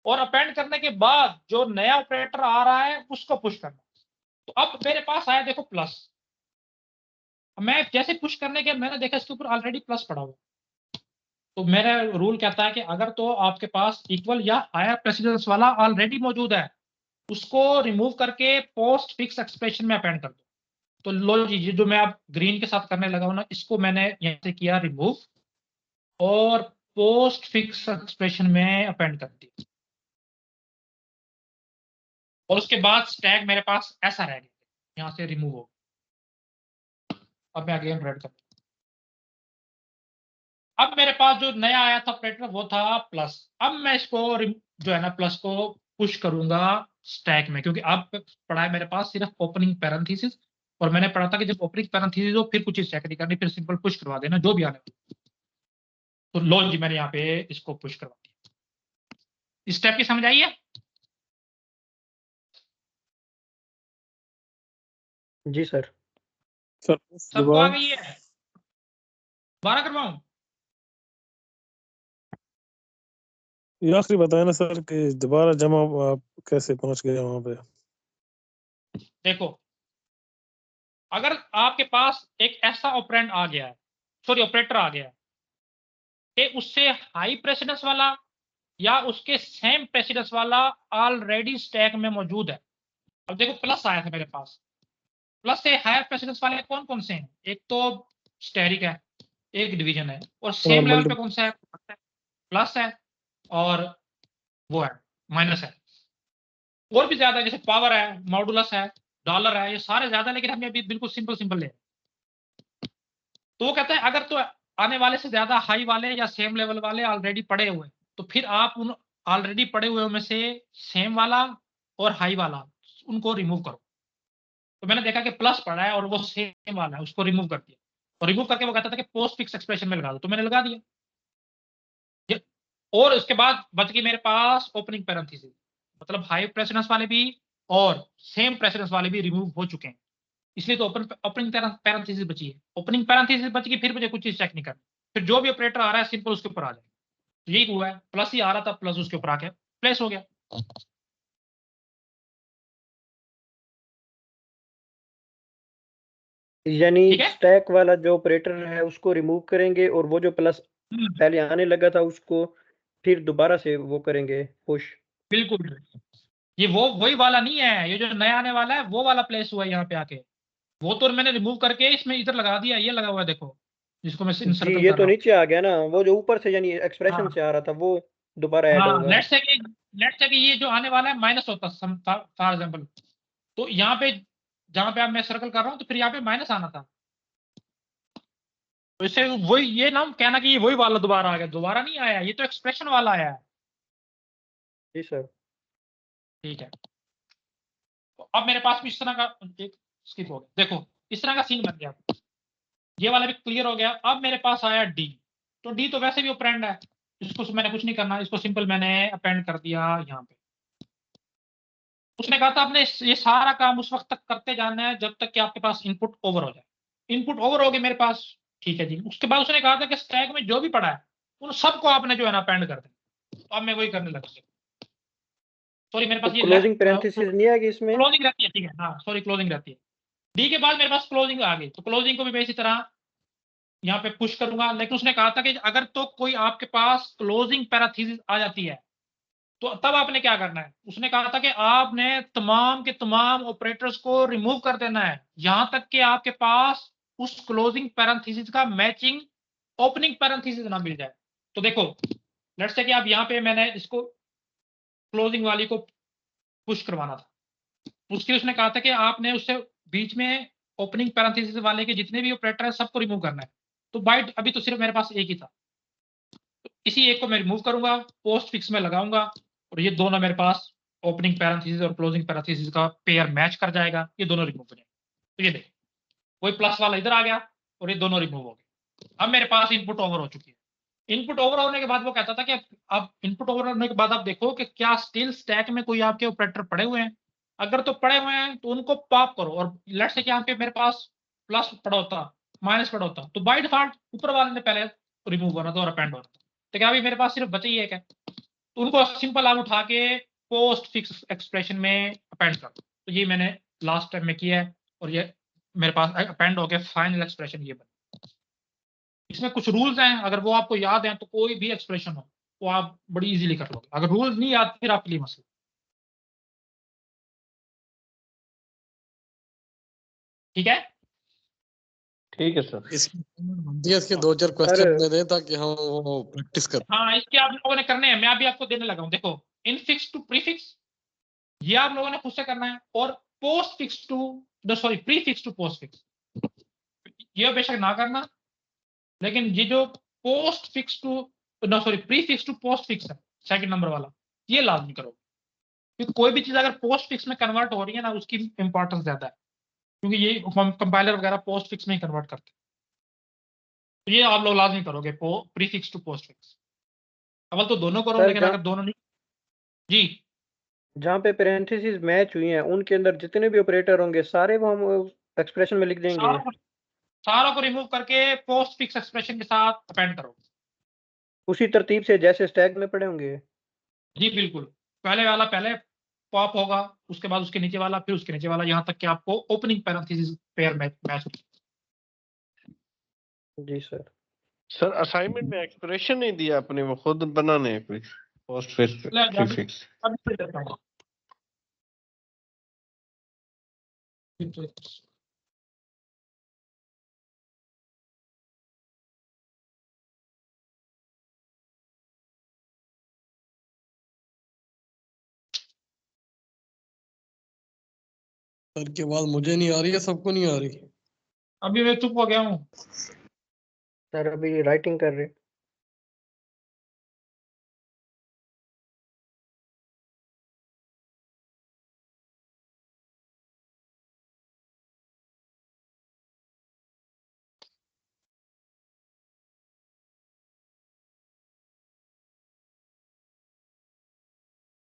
और अपेंड करने के बाद जो नया ऑपरेटर आ रहा है उसको पुश करना। तो अब मेरे पास आया देखो प्लस, मैं जैसे पुश करने के मैंने देखा इसके ऊपर ऑलरेडी प्लस पड़ा हुआ, तो मेरा रूल कहता है कि अगर तो आपके पास इक्वल या हायर प्रेसिडेंस वाला ऑलरेडी मौजूद है उसको रिमूव करके पोस्ट फिक्स एक्सप्रेशन में अपेंड कर दो। तो लो जी, जो मैं अब ग्रीन के साथ करने लगा हूं ना, इसको मैंने यहां से किया रिमूव और पोस्ट फिक्स एक्सप्रेशन में अपेंड कर दी, और उसके बाद स्टैक मेरे पास ऐसा रह गया, यहां से रिमूव हो। अब मैं अगेन रेड करता हूं। अब मेरे पास जो नया आया था ऑपरेटर वो था प्लस। अब मैं इसको जो है ना प्लस को पुश करूंगा स्टैक में, क्योंकि अब पढ़ा है मेरे पास सिर्फ ओपनिंग पैरेंथेसिस, और मैंने पढ़ा था कि जब ओपनिंग पैरेंथेसिस हो फिर कुछ चीज चेक नहीं करनी, फिर सिंपल पुश करवा देना जो भी आने वाला। तो लो जी, मैंने यहाँ पे इसको पुश करवा दिया। इस स्टेप की समझ आई है? जी सर। सर सबको आ दोबारा गई है? दोबारा करवाऊं? ये आखिरी बताया ना सर कि दोबारा जमा आप कैसे पहुंच गए वहां पे। देखो, अगर आपके पास एक ऐसा ऑपरेंड आ गया है, सॉरी ऑपरेटर आ गया है कि उससे हाई प्रेसिडेंस वाला या उसके सेम प्रेसिडेंस वाला ऑलरेडी स्टैक में मौजूद है। अब देखो प्लस आया था मेरे पास, प्लस से हायर प्रेसिडेंस वाले कौन कौन से हैं? एक तो स्टेरिक है, एक डिवीजन है, और सेम लेवल पे कौन सा है? प्लस है और वो है माइनस है। और भी ज्यादा जैसे पावर है, मॉडुलस है, डॉलर है, ये सारे ज्यादा, लेकिन हमें अभी बिल्कुल सिंपल सिंपल ले। तो वो कहता है अगर तो आने वाले से ज्यादा हाई वाले या सेम लेवल वाले ऑलरेडी पड़े हुए, तो फिर आप उन ऑलरेडी पड़े हुए में से सेम वाला और हाई वाला उनको रिमूव करो। तो मैंने देखा कि प्लस पड़ा है और वो सेम वाला है, उसको रिमूव कर दिया। और रिमूव करके वो कहता था कि पोस्ट फिक्स एक्सप्रेशन में लगा दो, तो मैंने लगा दिया। और उसके बाद बच गई मेरे पास ओपनिंग पैरेंथेसिस, मतलब हाई प्रेसिडेंस वाले भी और सेम प्रेसिडेंस वाले भी रिमूव हो चुके हैं, इसलिए तो ओपनिंग पैरेंथेसिस बची है। ओपनिंग पैरेंथेसिस बच गई, फिर मुझे कुछ चीज चेक नहीं करनी, फिर जो भी ऑपरेटर आ रहा है सिंपल उसके ऊपर आ जाए। तो यही हुआ है, प्लस ही आ रहा था, प्लस उसके ऊपर आके प्लेस हो गया। यानी ठीक है? स्टैक वाला जो ऑपरेटर है उसको रिमूव करेंगे और वो जो प्लस पहले आने लगा था उसको फिर दोबारा से वो करेंगे पुश। बिल्कुल, ये वो वही वाला नहीं है, ये जो नया आने वाला है वो वाला प्लेस हुआ है यहाँ पे आके। वो तो मैंने रिमूव करके इसमें इधर लगा दिया, ये लगा हुआ है देखो, जिसको मैं इन जी सर्कल ये कर तो रहा हूँ। नीचे आ गया ना, वो जो ऊपर से यानी एक्सप्रेशन हाँ से आ रहा था वो दोबारा ऐड हाँ, होगा। लेट्स से कि ये जो आने वाला है माइनस होता फॉर एग्जाम्पल, तो यहाँ पे जहाँ पे आप मैं सर्कल कर रहा हूँ तो फिर यहाँ पे माइनस आना था। तो इससे वही ये ना कहना कि ये वही वाला दोबारा आ गया, दोबारा नहीं आया, ये तो एक्सप्रेशन वाला आया है। जी सर। ठीक है, तो अब मेरे पास भी इस तरह का एक स्किप हो गया, देखो इस तरह का सीन बन गया, ये वाला भी क्लियर हो गया। अब मेरे पास आया डी, तो डी तो वैसे भी ऑपरेंड है, इसको मैंने कुछ नहीं करना, इसको सिंपल मैंने अपेंड कर दिया यहाँ पे। उसने कहा था आपने ये सारा काम उस वक्त तक करते जाना है जब तक कि आपके पास इनपुट ओवर हो जाए। इनपुट ओवर हो गए मेरे पास, ठीक है जी। उसके बाद उसने कहा था कि स्टैक में जो भी पड़ा है उन सबको आपने जो है ना अपेंड कर देना। तो अब मैं वही करने लगा। सॉरी मेरे तो पास ये क्लोजिंग लेफ्ट पैरेंथेसिस नहीं आएगी इसमें? क्लोजिंग रहती है, ठीक है हाँ, सॉरी क्लोजिंग रहती है। डी के बाद मेरे पास क्लोजिंग आ गई, तो क्लोजिंग को भी मैं इसी तरह यहाँ पे पुश करूंगा। लेकिन उसने कहा था कि अगर तो कोई आपके पास क्लोजिंग पैराथीसिस आ जाती है तो तब आपने क्या करना है। उसने कहा था कि आपने तमाम के तमाम ऑपरेटर्स को रिमूव कर देना है, यहां तक कि आपके पास उस क्लोजिंग पैरेंथेसिस का मैचिंग ओपनिंग पैरेंथेसिस ना मिल जाए। तो देखो लेट्स से कि आप यहाँ पे मैंने इसको क्लोजिंग वाली को पुश करवाना था, उसके उसने कहा था कि आपने उससे बीच में ओपनिंग पैरेंथेसिस वाले के जितने भी ऑपरेटर है सबको रिमूव करना है। तो बाइट अभी तो सिर्फ मेरे पास एक ही था, तो इसी एक को मैं रिमूव करूंगा, पोस्ट फिक्स में लगाऊंगा, और ये दोनों मेरे पास ओपनिंग पैरेंथेसिस और क्लोजिंग पैरेंथेसिस का पेयर मैच कर जाएगा, ये दोनों रिमूव हो जाएंगे। तो ये देखो वही प्लस वाला इधर आ गया और ये दोनों रिमूव हो गए। अब मेरे पास इनपुट ओवर हो चुकी है। इनपुट ओवर होने के बाद वो कहता था कि अब इनपुट ओवर होने के बाद आप देखो कि क्या स्टिल स्टैक में कोई आपके ऑपरेटर पड़े हुए हैं। अगर तो पड़े हुए हैं तो उनको पॉप करो, और लेट्स से कि यहाँ पे मेरे पास प्लस पड़ा होता, माइनस पड़ा होता, तो बाय डिफॉल्ट ऊपर वाले ने पहले रिमूव होना था और अपेंड होना था। तो क्या अभी मेरे पास सिर्फ बचा ही एक है, तो उनको सिंपल आप उठा के पोस्ट फिक्स एक्सप्रेशन में अपेंड कर दो। तो ये मैंने लास्ट टाइम में किया है और ये मेरे पास अपेंड हो गया, फाइनल एक्सप्रेशन ये बना। इसमें कुछ रूल्स हैं, अगर वो आपको याद हैं तो कोई भी एक्सप्रेशन हो वो आप बड़ी इजीली कर लोगे, अगर रूल्स नहीं याद फिर आपके लिए मसला। ठीक है? ठीक है सर। इसके दो चार सर क्वेश्चन दे दें ताकि हम वो प्रैक्टिस करें। हाँ, इसके आप लोगों ने करने हैं, मैं अभी आपको देने लगा हूं। देखो इनफिक्स टू प्रीफिक्स ये आप लोगों ने खुद से करना है, और postfix to sorry prefix to postfix ये बेशक ना करना, लेकिन ये जो postfix to sorry prefix to postfix है सेकंड नंबर वाला, ये लाजमी करो, क्योंकि कोई भी चीज अगर पोस्ट फिक्स में कन्वर्ट हो रही है ना उसकी इंपॉर्टेंस ज्यादा है, क्योंकि ये कंपाइलर वगैरह पोस्ट फिक्स में ही कन्वर्ट करते हैं। तो ये आप लोग लाजमी करोगे प्रीफिक्स टू पोस्ट फिक्स। अव्वल तो दोनों करो, सर लेकिन अगर दोनों नहीं। जी जहाँ पे पैरेंथेसिस मैच हुई हैं उनके अंदर जितने भी ऑपरेटर होंगे सारे वो हम एक्सप्रेशन में लिख देंगे। सारा सारों को रिमूव करके पोस्ट फिक्स एक्सप्रेशन के साथ अपेंड करो। उसी तरतीब से जैसे स्टैक में पड़े होंगे। जी बिल्कुल, पहले वाला पहले पॉप होगा, उसके बाद उसके नीचे वाला, फिर उसके नीचे वाला, यहाँ तक कि आपको ओपनिंग पैरेंथेसिस पेयर मैच। जी सर। सर असाइनमेंट में एक्सप्रेशन नहीं दिया अपने, वो खुद बनाने हैं कोई पोस्ट फिक्स। सर की आवाज मुझे नहीं आ रही है, सबको नहीं आ रही। अभी मैं चुप हो गया हूँ। सर अभी राइटिंग कर रहे।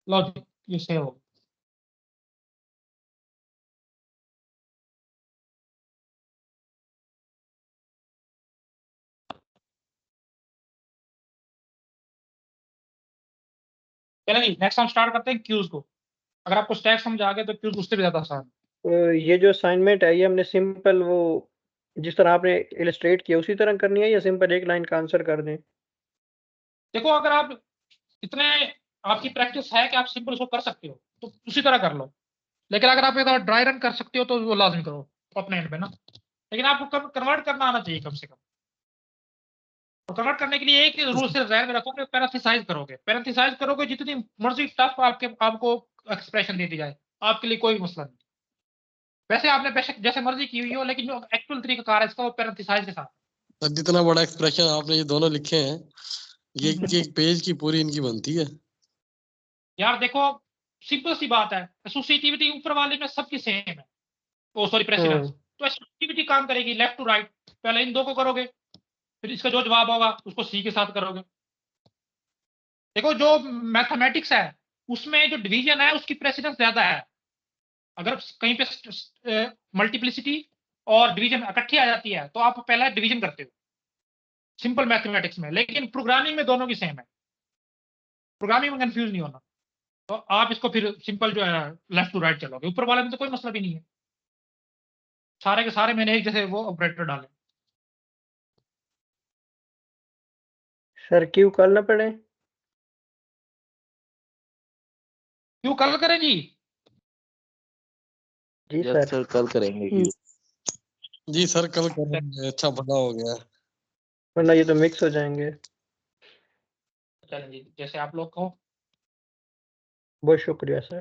लो जी, ये सेव हो। चलो जी, नेक्स्ट हम स्टार्ट करते हैं क्यूज को। अगर आपको स्टैक समझ आ गया तो क्यूज उससे भी ज्यादा आसान है। तो ये जो असाइनमेंट है ये हमने सिंपल वो जिस तरह आपने इलस्ट्रेट किया उसी तरह करनी है या सिंपल एक लाइन का आंसर कर दें? देखो, अगर आप इतने आपकी प्रैक्टिस है कि आप सिंपल उसको कर सकते हो तो उसी तरह कर लो, लेकिन अगर आप एक बार ड्राई रन कर सकते हो तो वो लाजमी करो अपने एंड पे ना। लेकिन आपको कन्वर्ट करना आना चाहिए कम से कम। और कन्वर्ट करने के लिए एक रूल से ध्यान में रखोगे, पैरेंथेसाइज करोगे। पैरेंथेसाइज करोगे जितनी मर्जी टफ आपको एक्सप्रेशन दे दी जाए, आपके लिए कोई मसला नहीं। वैसे आपने बेशक जैसे मर्जी की हुई हो, लेकिन जो एक्चुअल तरीका कार है इसका वो पैरेंथेसाइज के साथ। सर जितना बड़ा एक्सप्रेशन आपने ये दोनों लिखे हैं, ये एक पेज की पूरी इनकी बनती है। यार देखो, सिंपल सी बात है, एसोसिएटिविटी ऊपर वाले में सबकी सेम है। ओ सॉरी, प्रेसिडेंस। तो एसोसिएटिविटी काम करेगी लेफ्ट टू राइट। पहले इन दो को करोगे, फिर इसका जो जवाब होगा उसको सी के साथ करोगे। देखो, जो मैथमेटिक्स है उसमें जो डिवीजन है उसकी प्रेसिडेंस ज्यादा है। अगर कहीं पे मल्टीप्लिसिटी और डिवीजन इकट्ठी आ जाती है तो आप पहला डिवीजन करते हो सिंपल मैथमेटिक्स में, लेकिन प्रोग्रामिंग में दोनों की सेम है। प्रोग्रामिंग में कंफ्यूज नहीं होना। तो आप इसको फिर सिंपल जो है लेफ्ट टू राइट चलोगे। ऊपर वाले में तो कोई मसला भी नहीं है, सारे के सारे मैंने एक जैसे वो ऑपरेटर डाले। सर क्यों कल ना पड़े? क्यों कल करें जी? जी सर कल करेंगे क्यों? जी सर कल करेंगे, अच्छा भला हो गया। वरना ये तो मिक्स हो जाएंगे। चलें जी, जैसे आप लोग कहो। बहुत शुक्रिया सर।